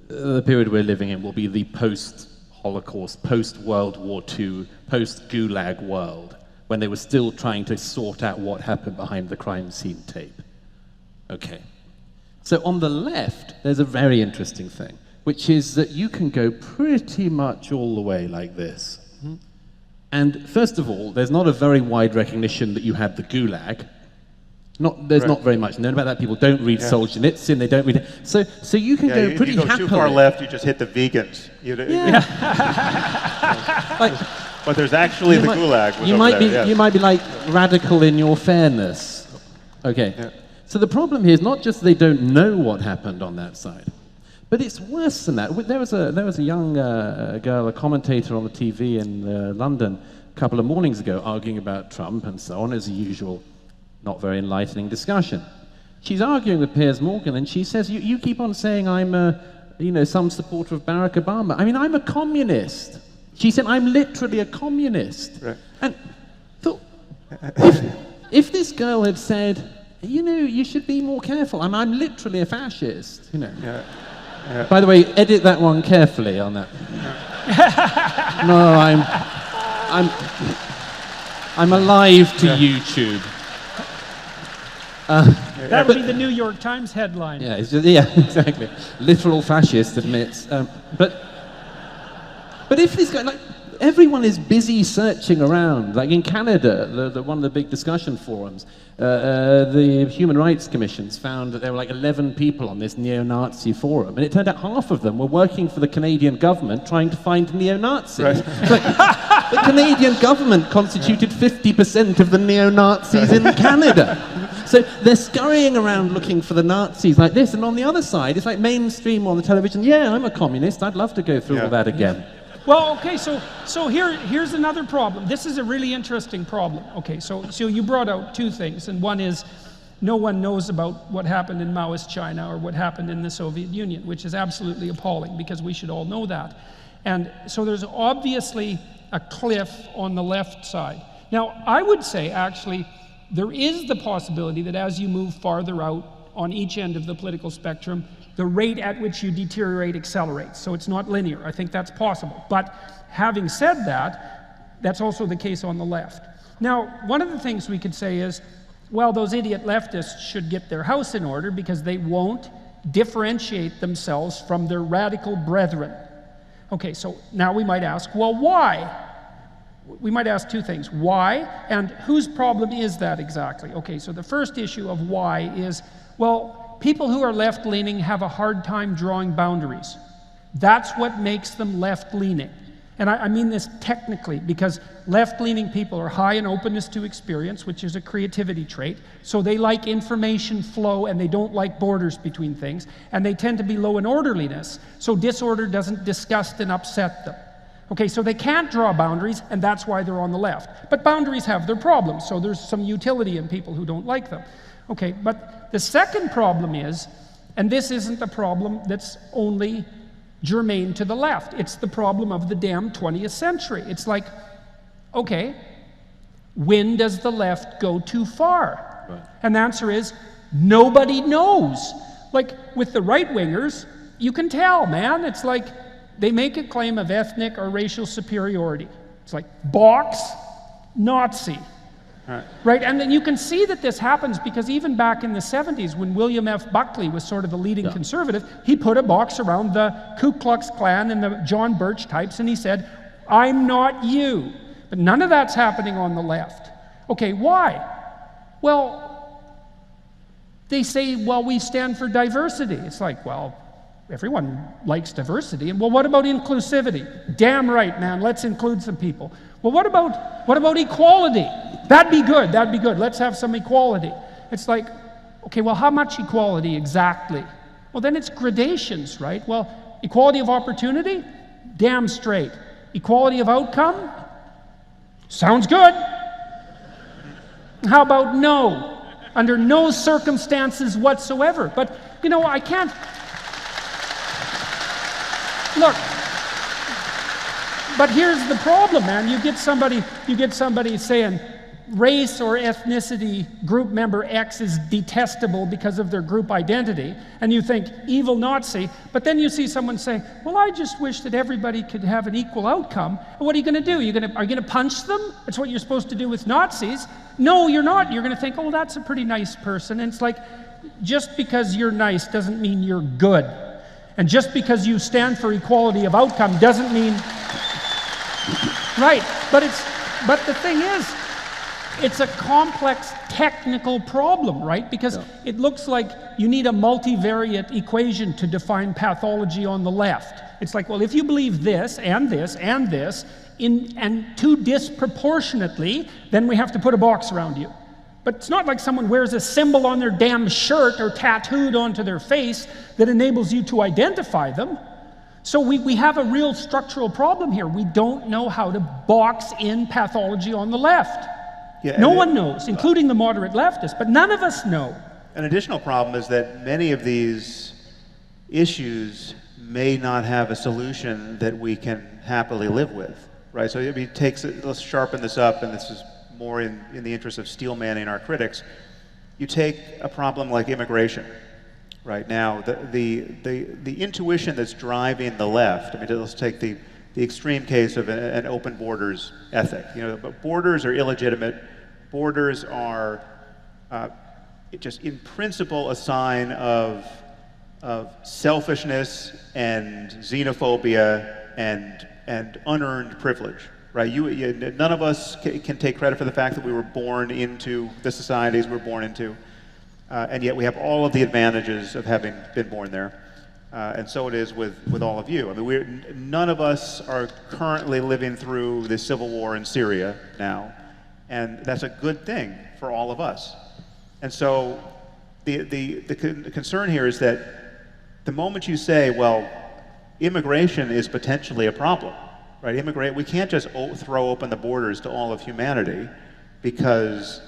the period we're living in will be the post-Holocaust, post-World War II, post-Gulag world, when they were still trying to sort out what happened behind the crime scene tape. Okay. So on the left, there's a very interesting thing, which is that you can go pretty much all the way like this. Mm-hmm. And first of all, there's not a very wide recognition that you had the Gulag. There's not very much known about that. People don't read Solzhenitsyn, they don't read it. So you can go pretty happily. If you go too far left, you just hit the vegans. But there's actually the Gulag. You might be like radical in your fairness. Okay. Yeah. So the problem here is not just they don't know what happened on that side, but it's worse than that. There was a young girl, a commentator on the TV in London a couple of mornings ago arguing about Trump and so on, as usual, not very enlightening discussion. She's arguing with Piers Morgan, and she says, you keep on saying I'm some supporter of Barack Obama. I mean, I'm a communist. She said, I'm literally a communist. Right. And thought, if this girl had said, you should be more careful. I'm literally a fascist, Yeah. By the way, edit that one carefully on that. No, I'm alive to YouTube. That would be the New York Times headline. Yeah, exactly. Literal fascist admits. But if this guy, everyone is busy searching around. Like in Canada, one of the big discussion forums, the Human Rights Commissions found that there were 11 people on this neo-Nazi forum, and it turned out half of them were working for the Canadian government trying to find neo-Nazis. Right. The Canadian government constituted 50% of the neo-Nazis in Canada. So they're scurrying around looking for the Nazis like this, and on the other side, it's like mainstream on the television. Yeah, I'm a communist. I'd love to go through all that again. Well, okay, so here's another problem. This is a really interesting problem. Okay, so you brought out two things, and one is no one knows about what happened in Maoist China or what happened in the Soviet Union, which is absolutely appalling because we should all know that. And so there's obviously a cliff on the left side. Now, I would say actually there is the possibility that as you move farther out on each end of the political spectrum, the rate at which you deteriorate accelerates. So it's not linear. I think that's possible. But having said that, that's also the case on the left. Now, one of the things we could say is, well, those idiot leftists should get their house in order because they won't differentiate themselves from their radical brethren. Okay, so now we might ask, well, why? We might ask two things. Why? And whose problem is that exactly? Okay, so the first issue of why is, well, people who are left-leaning have a hard time drawing boundaries. That's what makes them left-leaning. And I mean this technically, because left-leaning people are high in openness to experience, which is a creativity trait. So they like information flow, and they don't like borders between things. And they tend to be low in orderliness, so disorder doesn't disgust and upset them. Okay, so they can't draw boundaries, and that's why they're on the left. But boundaries have their problems, so there's some utility in people who don't like them. Okay, but the second problem is, and this isn't a problem that's only germane to the left, it's the problem of the damn 20th century. It's like, okay, when does the left go too far? Right. And the answer is, nobody knows. Like, with the right-wingers, you can tell, man. It's like, they make a claim of ethnic or racial superiority. It's like, box, Nazi. Right, and then you can see that this happens because even back in the 70s, when William F. Buckley was sort of the leading conservative, he put a box around the Ku Klux Klan and the John Birch types, and he said, I'm not you. But none of that's happening on the left. Okay, why? Well, they say, well, we stand for diversity. It's like, well, everyone likes diversity. And well, what about inclusivity? Damn right, man, let's include some people. Well, what about equality? That'd be good, that'd be good. Let's have some equality. It's like, okay, well, how much equality exactly? Well, then it's gradations, right? Well, equality of opportunity? Damn straight. Equality of outcome? Sounds good. How about no? Under no circumstances whatsoever. But, I can't... Look, but here's the problem, man. You get somebody saying race or ethnicity group member X is detestable because of their group identity, and you think evil Nazi, but then you see someone say, well, I just wish that everybody could have an equal outcome. And what are you going to do? Are you going to punch them? That's what you're supposed to do with Nazis. No, you're not. You're going to think, oh, that's a pretty nice person. And it's like, just because you're nice doesn't mean you're good. And just because you stand for equality of outcome doesn't mean... Right, but the thing is, it's a complex technical problem, right? Because it looks like you need a multivariate equation to define pathology on the left. It's like, well, if you believe this, and this, and this, and too disproportionately, then we have to put a box around you. But it's not like someone wears a symbol on their damn shirt or tattooed onto their face that enables you to identify them. So we have a real structural problem here. We don't know how to box in pathology on the left. Yeah, no one knows, including the moderate leftists, but none of us know. An additional problem is that many of these issues may not have a solution that we can happily live with, right? So it takes, let's sharpen this up, and this is more in the interest of steel manning our critics. You take a problem like immigration. Right now, the intuition that's driving the left, I mean, let's take the extreme case of an open borders ethic. You know, but borders are illegitimate. Borders are just in principle a sign of selfishness and xenophobia and unearned privilege. Right? None of us can take credit for the fact that we were born into the societies we were born into. And yet we have all of the advantages of having been born there. And so it is with all of you. I mean, none of us are currently living through the civil war in Syria now. And that's a good thing for all of us. And so the concern here is that the moment you say, well, immigration is potentially a problem, right? We can't just throw open the borders to all of humanity, because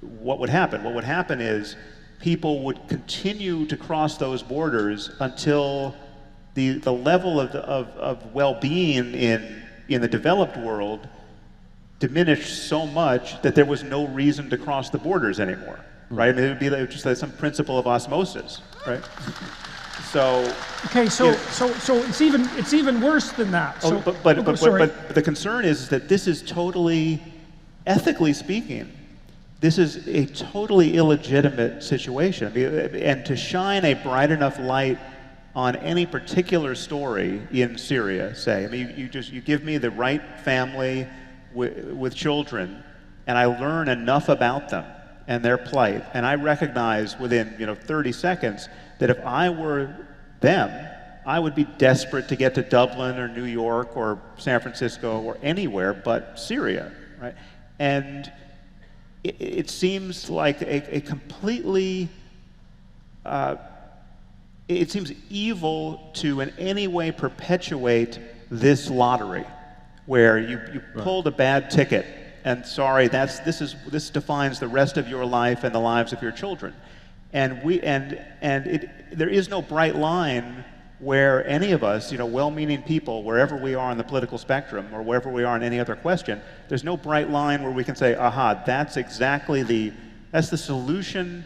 what would happen? What would happen is people would continue to cross those borders until the level of well-being in the developed world diminished so much that there was no reason to cross the borders anymore, right? I mean, it would be like just like some principle of osmosis, right? So okay, so it's even worse than that. So, but the concern is that this is totally, ethically speaking, this is a totally illegitimate situation. And to shine a bright enough light on any particular story in Syria, say, I mean, you give me the right family with children, and I learn enough about them and their plight, and I recognize within 30 seconds that if I were them, I would be desperate to get to Dublin or New York or San Francisco or anywhere but Syria, right? And it seems like a completely, it seems evil to in any way perpetuate this lottery, where you pulled a bad ticket, and sorry, this defines the rest of your life and the lives of your children, and there is no bright line where any of us, well-meaning people, wherever we are on the political spectrum or wherever we are in any other question, there's no bright line where we can say, aha, that's exactly that's the solution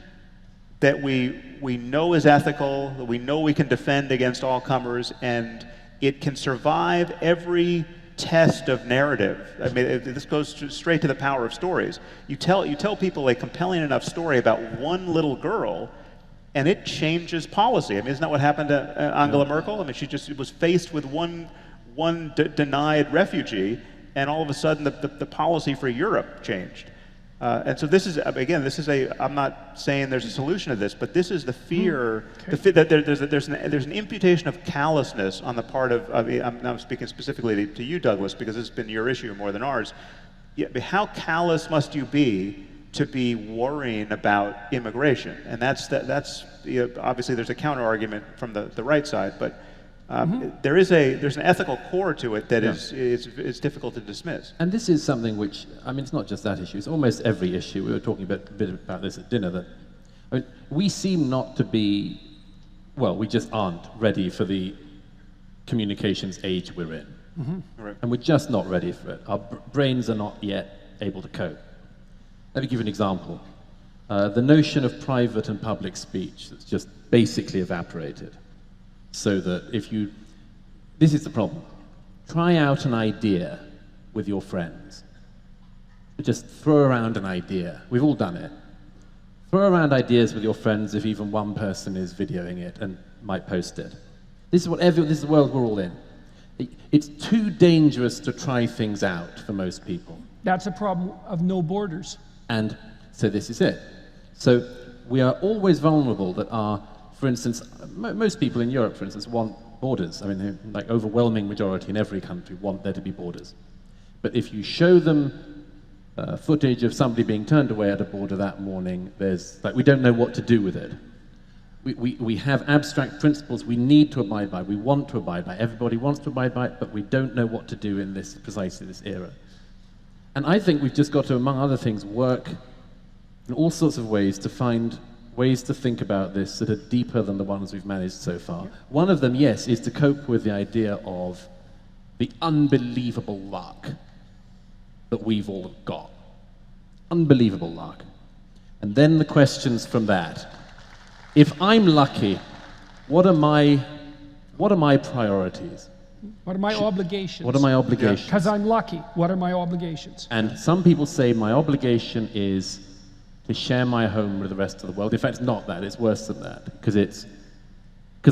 that we know is ethical, that we know we can defend against all comers, and it can survive every test of narrative. I mean, this goes straight to the power of stories. You tell people a compelling enough story about one little girl, and it changes policy. I mean, isn't that what happened to Angela Merkel? I mean, she just was faced with one denied refugee, and all of a sudden the policy for Europe changed. And so this is, again, I'm not saying there's a solution to this, but this is the fear, that there's an imputation of callousness on the part of I'm now speaking specifically to you, Douglas, because this has been your issue more than ours. Yeah, but how callous must you be to be worrying about immigration? And that's obviously there's a counter argument from the right side, but there's an ethical core to it that is difficult to dismiss. And this is something which, I mean, it's not just that issue, it's almost every issue. We were talking a bit about this at dinner, that we seem not to be, well, we just aren't ready for the communications age we're in. Right. And we're just not ready for it. Our brains are not yet able to cope. Let me give you an example. The notion of private and public speech that's just basically evaporated. So that this is the problem. Try out an idea with your friends. Just throw around an idea. We've all done it. Throw around ideas with your friends if even one person is videoing it and might post it. This is the world we're all in. It's too dangerous to try things out for most people. That's a problem of no borders. And so this is it. So we are always vulnerable that for instance, most people in Europe, for instance, want borders. I mean, like overwhelming majority in every country want there to be borders. But if you show them footage of somebody being turned away at a border that morning, we don't know what to do with it. We have abstract principles we need to abide by, we want to abide by, everybody wants to abide by it, but we don't know what to do in precisely this era. And I think we've just got to, among other things, work in all sorts of ways to find ways to think about this that are deeper than the ones we've managed so far. One of them, yes, is to cope with the idea of the unbelievable luck that we've all got. Unbelievable luck. And then the questions from that. If I'm lucky, what are my priorities? What are my obligations? What are my obligations? Because I'm lucky. What are my obligations? And some people say my obligation is to share my home with the rest of the world. In fact, it's not that. It's worse than that. Because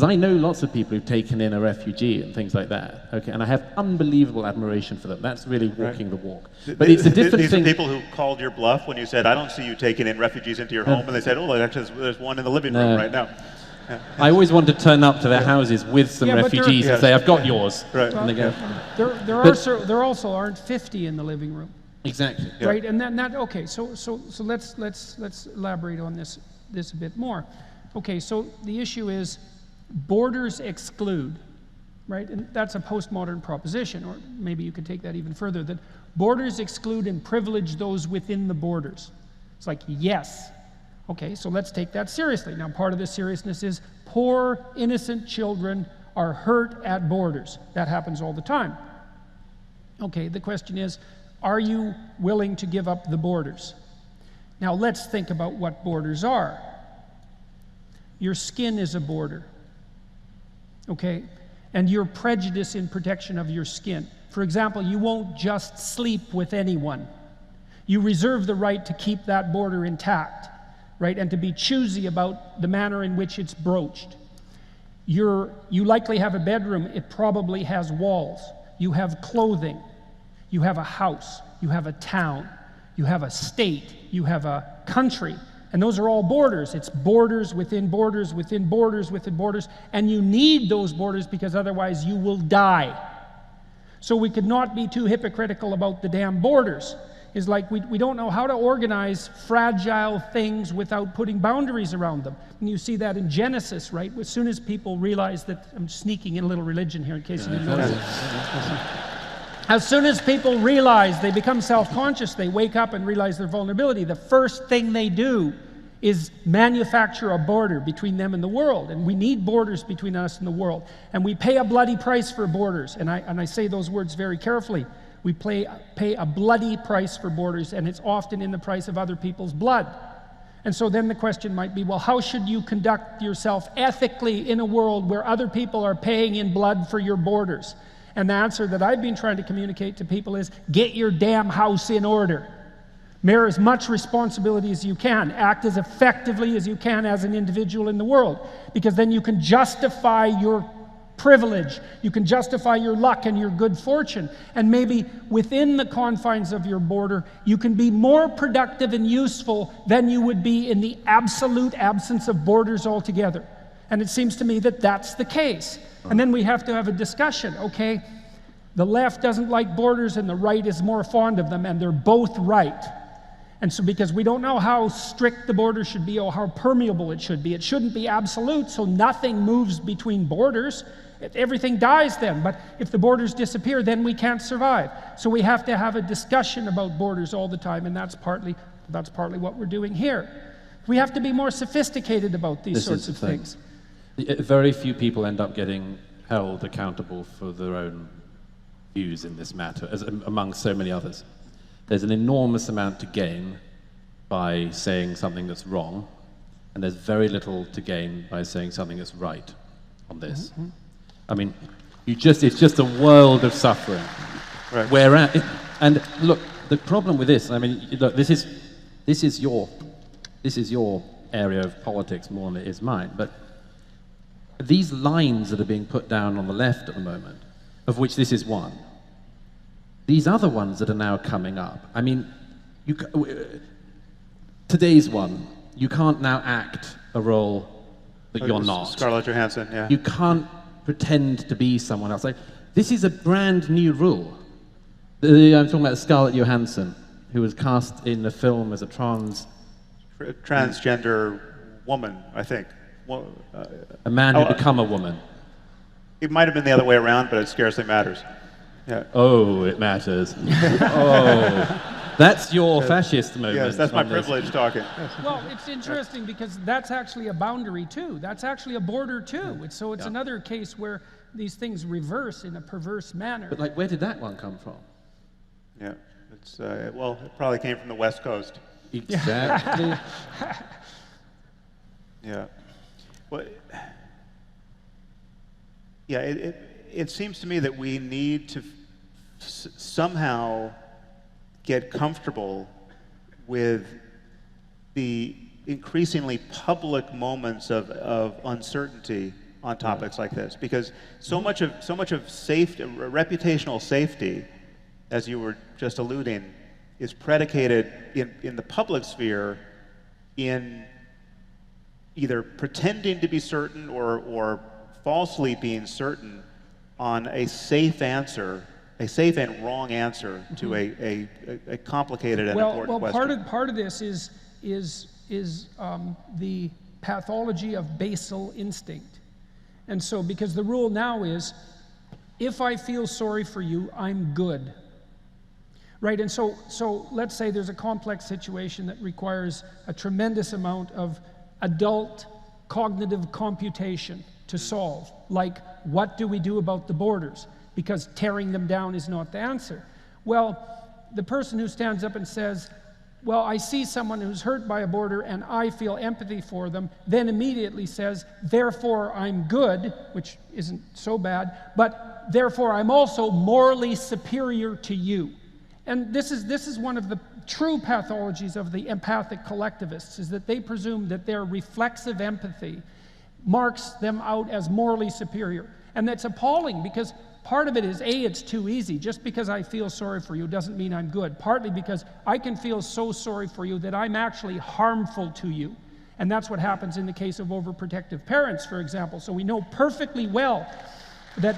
I know lots of people who've taken in a refugee and things like that. Okay, and I have unbelievable admiration for them. That's really walking the walk. But it's a different thing. These are people who called your bluff when you said, "I don't see you taking in refugees into your home," and they said, "Oh, actually, there's one in the living room right now." Yeah. I always want to turn up to their houses with some refugees and say, "I've got yours." Right. And they go. There also aren't 50 in the living room. Exactly. Yeah. Right, and okay. So let's elaborate on this a bit more. Okay, so the issue is borders exclude, right? And that's a postmodern proposition, or maybe you could take that even further, that borders exclude and privilege those within the borders. It's like, yes. Okay, so let's take that seriously. Now, part of the seriousness is poor, innocent children are hurt at borders. That happens all the time. Okay, the question is, are you willing to give up the borders? Now, let's think about what borders are. Your skin is a border. Okay, and your prejudice in protection of your skin. For example, you won't just sleep with anyone. You reserve the right to keep that border intact, right, and to be choosy about the manner in which it's broached. You likely have a bedroom. It probably has walls. You have clothing. You have a house. You have a town. You have a state. You have a country. And those are all borders. It's borders within borders within borders within borders. And you need those borders because otherwise you will die. So we could not be too hypocritical about the damn borders. It's like we don't know how to organize fragile things without putting boundaries around them. And you see that in Genesis, right? As soon as people realize that, I'm sneaking in a little religion here in case you didn't notice it. As soon as people realize, they become self-conscious, they wake up and realize their vulnerability, the first thing they do is manufacture a border between them and the world. And we need borders between us and the world. And we pay a bloody price for borders. And I say those words very carefully. We pay a bloody price for borders, and it's often in the price of other people's blood. And so then the question might be, well, how should you conduct yourself ethically in a world where other people are paying in blood for your borders? And the answer that I've been trying to communicate to people is, get your damn house in order. Bear as much responsibility as you can. Act as effectively as you can as an individual in the world. Because then you can justify your privilege. You can justify your luck and your good fortune. And maybe within the confines of your border, you can be more productive and useful than you would be in the absolute absence of borders altogether. And it seems to me that that's the case. And then we have to have a discussion. Okay, the left doesn't like borders and the right is more fond of them, and they're both right. And so because we don't know how strict the border should be or how permeable it should be. It shouldn't be absolute, so nothing moves between borders. Everything dies then. But if the borders disappear, then we can't survive. So we have to have a discussion about borders all the time, and that's partly what we're doing here. We have to be more sophisticated about these sorts of things. Very few people end up getting held accountable for their own views in this matter, as among so many others. There's an enormous amount to gain by saying something that's wrong, and there's very little to gain by saying something that's right on this. I mean, it's just a world of suffering. Right. And look, the problem with this, I mean, look, this is your area of politics more than it is mine, but these lines that are being put down on the left at the moment, of which this is one, these other ones that are now coming up, I mean, today's one, you can't now act a role that you're not. Scarlett Johansson, yeah. You can't pretend to be someone else. Like, this is a brand new rule. I'm talking about Scarlett Johansson, who was cast in the film as a transgender woman, I think. Well, a man who become a woman. It might have been the other way around, but it scarcely matters. Yeah. Oh, it matters. Oh, that's your fascist moment. Yes, that's my privilege talking. Well, it's interesting because that's actually a boundary too. That's actually a border too. It's another case where these things reverse in a perverse manner. But like, where did that one come from? Yeah, it's well, it probably came from the West Coast. Exactly. Yeah. Well, yeah, it seems to me that we need to somehow get comfortable with the increasingly public moments of uncertainty on topics like this, because so much of safety, reputational safety, as you were just alluding, is predicated in the public sphere in either pretending to be certain or falsely being certain on a safe answer, a safe and wrong answer to a complicated and important question. Part of this is the pathology of basal instinct. And so, because the rule now is, if I feel sorry for you, I'm good. Right, and so let's say there's a complex situation that requires a tremendous amount of adult cognitive computation to solve, like what do we do about the borders? Because tearing them down is not the answer. Well, the person who stands up and says, well, I see someone who's hurt by a border and I feel empathy for them, then immediately says, therefore I'm good, which isn't so bad, but therefore I'm also morally superior to you. And this is one of the true pathologies of the empathic collectivists, is that they presume that their reflexive empathy marks them out as morally superior. And that's appalling, because part of it is, A, it's too easy. Just because I feel sorry for you doesn't mean I'm good. Partly because I can feel so sorry for you that I'm actually harmful to you. And that's what happens in the case of overprotective parents, for example. So we know perfectly well that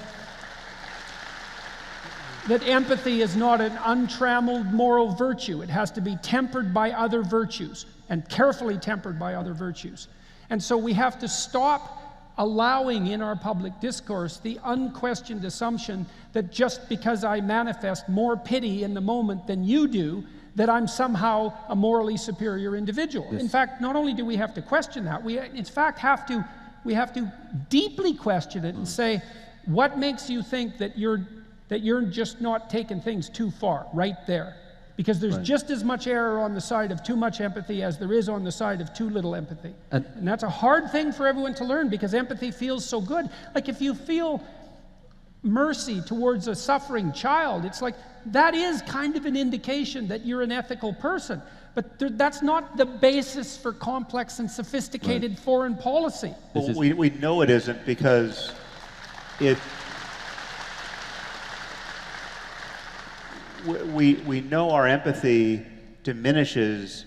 empathy is not an untrammeled moral virtue. It has to be tempered by other virtues, and carefully tempered by other virtues. And so we have to stop allowing in our public discourse the unquestioned assumption that just because I manifest more pity in the moment than you do, that I'm somehow a morally superior individual. Yes. In fact, not only do we have to question that, we in fact have to deeply question it and say, what makes you think that you're just not taking things too far right there? Because there's just as much error on the side of too much empathy as there is on the side of too little empathy. And that's a hard thing for everyone to learn, because empathy feels so good. Like, if you feel mercy towards a suffering child, it's like, that is kind of an indication that you're an ethical person. But that's not the basis for complex and sophisticated foreign policy. Well, we know it isn't, because we know our empathy diminishes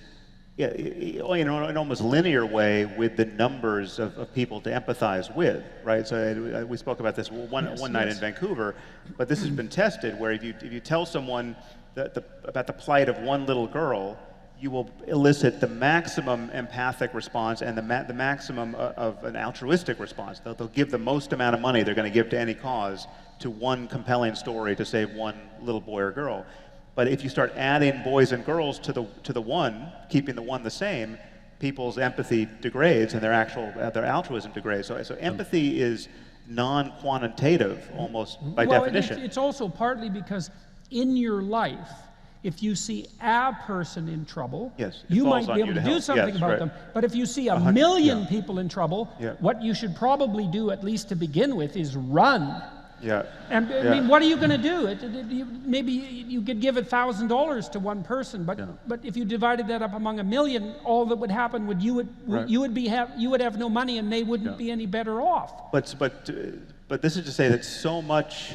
in an almost linear way with the numbers of people to empathize with, right? So we spoke about this one night in Vancouver, but this has been tested, where if you tell someone about the plight of one little girl, you will elicit the maximum empathic response and the maximum of an altruistic response. They'll give the most amount of money they're going to give to any cause to one compelling story to save one little boy or girl. But if you start adding boys and girls to the one, keeping the one the same, people's empathy degrades and their altruism degrades. So empathy is non-quantitative almost by well, definition. It's also partly because in your life, if you see a person in trouble, Yes, it you falls might on be you able to to do help. something Yes, about right. them. But if you see a 100, million yeah. people in trouble, Yeah. what you should probably do, at least to begin with, is run. Yeah. And I mean, what are you going to do? Maybe you could give $1,000 to one person, but if you divided that up among a million, all that would happen would you would have no money, and they wouldn't be any better off. But this is to say that so much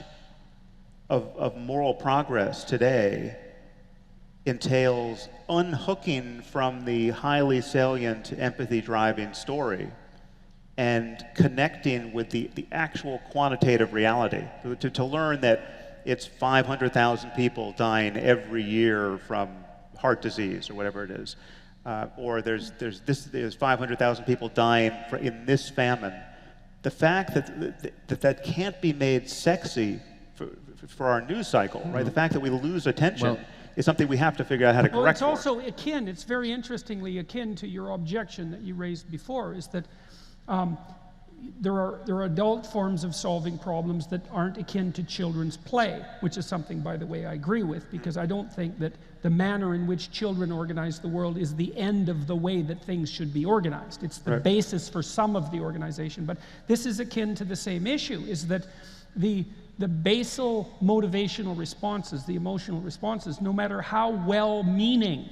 of moral progress today entails unhooking from the highly salient empathy-driving story and connecting with the actual quantitative reality, to learn that it's 500,000 people dying every year from heart disease or whatever it is, or there's 500,000 people dying in this famine. The fact that can't be made sexy for our news cycle, right? The fact that we lose attention is something we have to figure out how to correct. Well, it's also akin, it's very interestingly akin to your objection that you raised before, is that there are adult forms of solving problems that aren't akin to children's play, which is something, by the way, I agree with, because I don't think that the manner in which children organize the world is the end of the way that things should be organized. It's the basis for some of the organization. But this is akin to the same issue, is that the basal motivational responses, the emotional responses, no matter how well-meaning,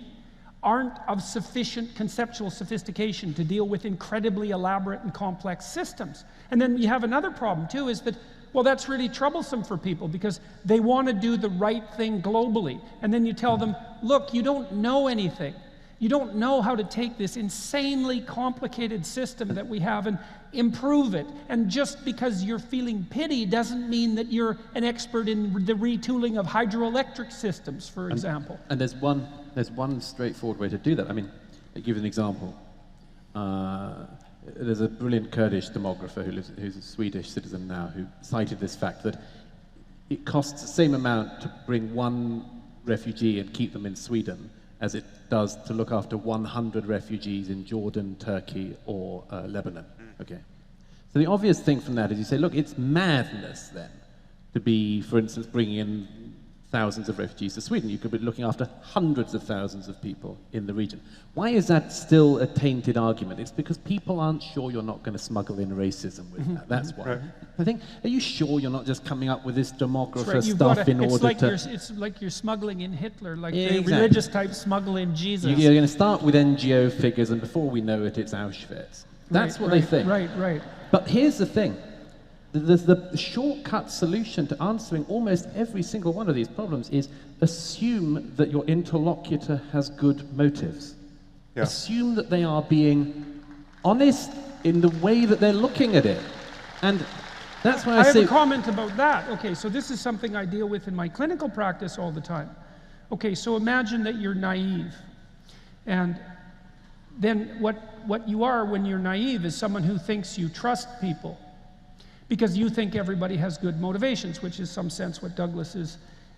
aren't of sufficient conceptual sophistication to deal with incredibly elaborate and complex systems. And then you have another problem too, is that, well, that's really troublesome for people because they want to do the right thing globally. And then you tell them, look, you don't know anything. You don't know how to take this insanely complicated system that we have and improve it. And just because you're feeling pity doesn't mean that you're an expert in the retooling of hydroelectric systems, for example. And there's one straightforward way to do that. I mean, I'll give you an example. There's a brilliant Kurdish demographer who's a Swedish citizen now, who cited this fact that it costs the same amount to bring one refugee and keep them in Sweden as it does to look after 100 refugees in Jordan, Turkey, or Lebanon. Okay. So the obvious thing from that is you say, look, it's madness then to be, for instance, bringing in thousands of refugees to Sweden. You could be looking after hundreds of thousands of people in the region. Why is that still a tainted argument? It's because people aren't sure you're not going to smuggle in racism with that. That's why. Right. I think, are you sure you're not just coming up with this demographer stuff in order to... It's like you're smuggling in Hitler, like the religious type smuggle in Jesus. You're going to start with NGO figures, and before we know it, it's Auschwitz. That's what they think. Right. But here's the thing. The shortcut solution to answering almost every single one of these problems is assume that your interlocutor has good motives. Yeah. Assume that they are being honest in the way that they're looking at it. And that's why I say... have a comment about that. Okay, so this is something I deal with in my clinical practice all the time. Okay, so imagine that you're naive. And then what you are when you're naive is someone who thinks you trust people, because you think everybody has good motivations, which is some sense what Douglas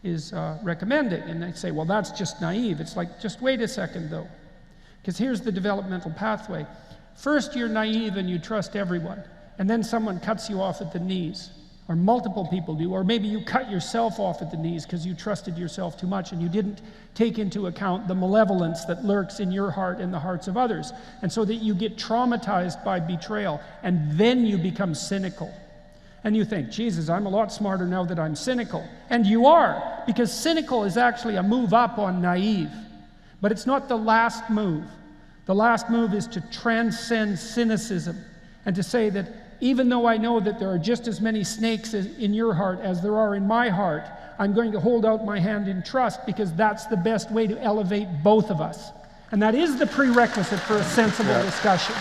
is recommending. And they say, well, that's just naive. It's like, just wait a second, though. Because here's the developmental pathway. First, you're naive and you trust everyone. And then someone cuts you off at the knees. Or multiple people do. Or maybe you cut yourself off at the knees because you trusted yourself too much and you didn't take into account the malevolence that lurks in your heart and the hearts of others. And so that you get traumatized by betrayal. And then you become cynical. And you think, Jesus, I'm a lot smarter now that I'm cynical. And you are, because cynical is actually a move up on naive. But it's not the last move. The last move is to transcend cynicism and to say that even though I know that there are just as many snakes in your heart as there are in my heart, I'm going to hold out my hand in trust because that's the best way to elevate both of us. And that is the prerequisite for a sensible discussion.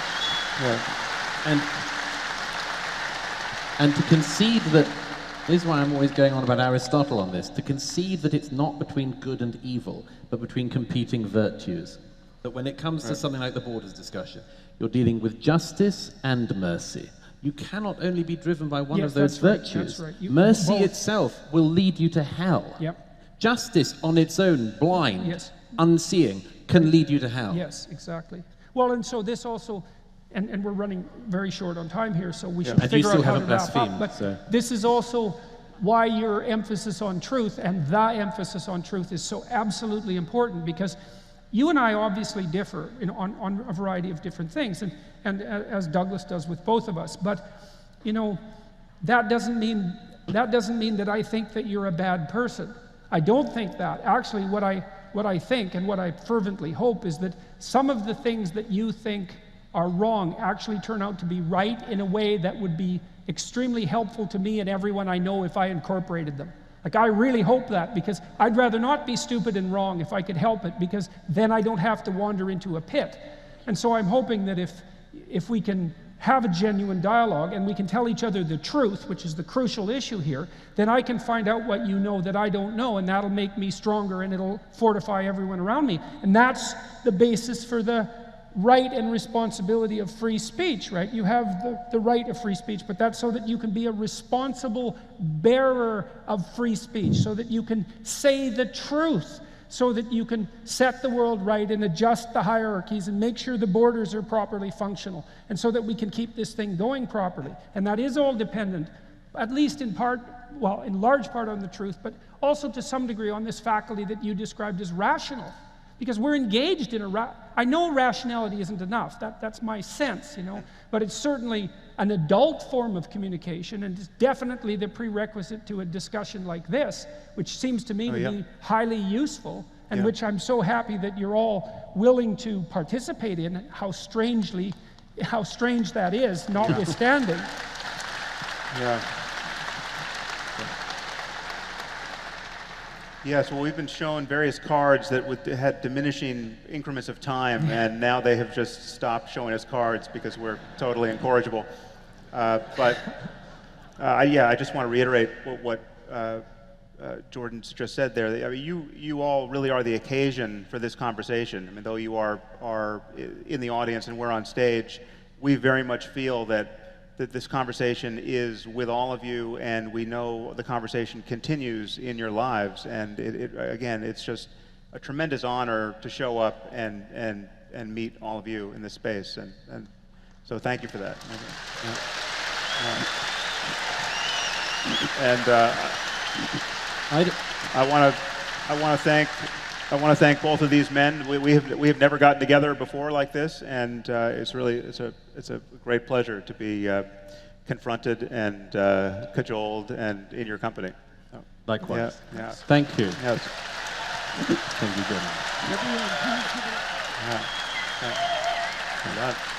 And to concede that, this is why I'm always going on about Aristotle on this, to concede that it's not between good and evil, but between competing virtues. That when it comes to something like the borders discussion, you're dealing with justice and mercy. You cannot only be driven by one of those virtues. That's right. Mercy itself will lead you to hell. Yep. Justice on its own, blind, unseeing, can lead you to hell. Yes, exactly. Well, and so this also and we're running very short on time here, so we should And you figure still out how to haven't wrap up. blasphemed, But so. this is also why your emphasis on truth and the emphasis on truth is so absolutely important, because you and I obviously differ on a variety of different things, and as Douglas does with both of us. But you know, that doesn't mean that I think that you're a bad person. I don't think that. Actually, what I think and what I fervently hope is that some of the things that you think are wrong actually turn out to be right in a way that would be extremely helpful to me and everyone I know if I incorporated them. Like, I really hope that, because I'd rather not be stupid and wrong if I could help it, because then I don't have to wander into a pit. And so I'm hoping that if we can have a genuine dialogue and we can tell each other the truth, which is the crucial issue here, then I can find out what you know that I don't know, and that'll make me stronger and it'll fortify everyone around me. And that's the basis for the right and responsibility of free speech, right? You have the right of free speech, but that's so that you can be a responsible bearer of free speech, so that you can say the truth, so that you can set the world right and adjust the hierarchies and make sure the borders are properly functional, and so that we can keep this thing going properly. And that is all dependent, at least in part, well, in large part on the truth, but also to some degree on this faculty that you described as rational. Because we're engaged in I know rationality isn't enough, that's my sense, you know, but it's certainly an adult form of communication, and it's definitely the prerequisite to a discussion like this, which seems to me to be highly useful, and which I'm so happy that you're all willing to participate in, how strange that is, notwithstanding. Yes, well, we've been shown various cards that had diminishing increments of time, and now they have just stopped showing us cards because we're totally incorrigible. I just want to reiterate what Jordan's just said there. I mean, you all really are the occasion for this conversation. I mean, though you are in the audience and we're on stage, we very much feel that this conversation is with all of you, and we know the conversation continues in your lives. And again, it's just a tremendous honor to show up and meet all of you in this space. And so thank you for that. I want to thank both of these men. We have never gotten together before like this, and it's a great pleasure to be confronted and cajoled and in your company. Likewise. Yeah. Thank you. Yes. Thank you very much. Yeah.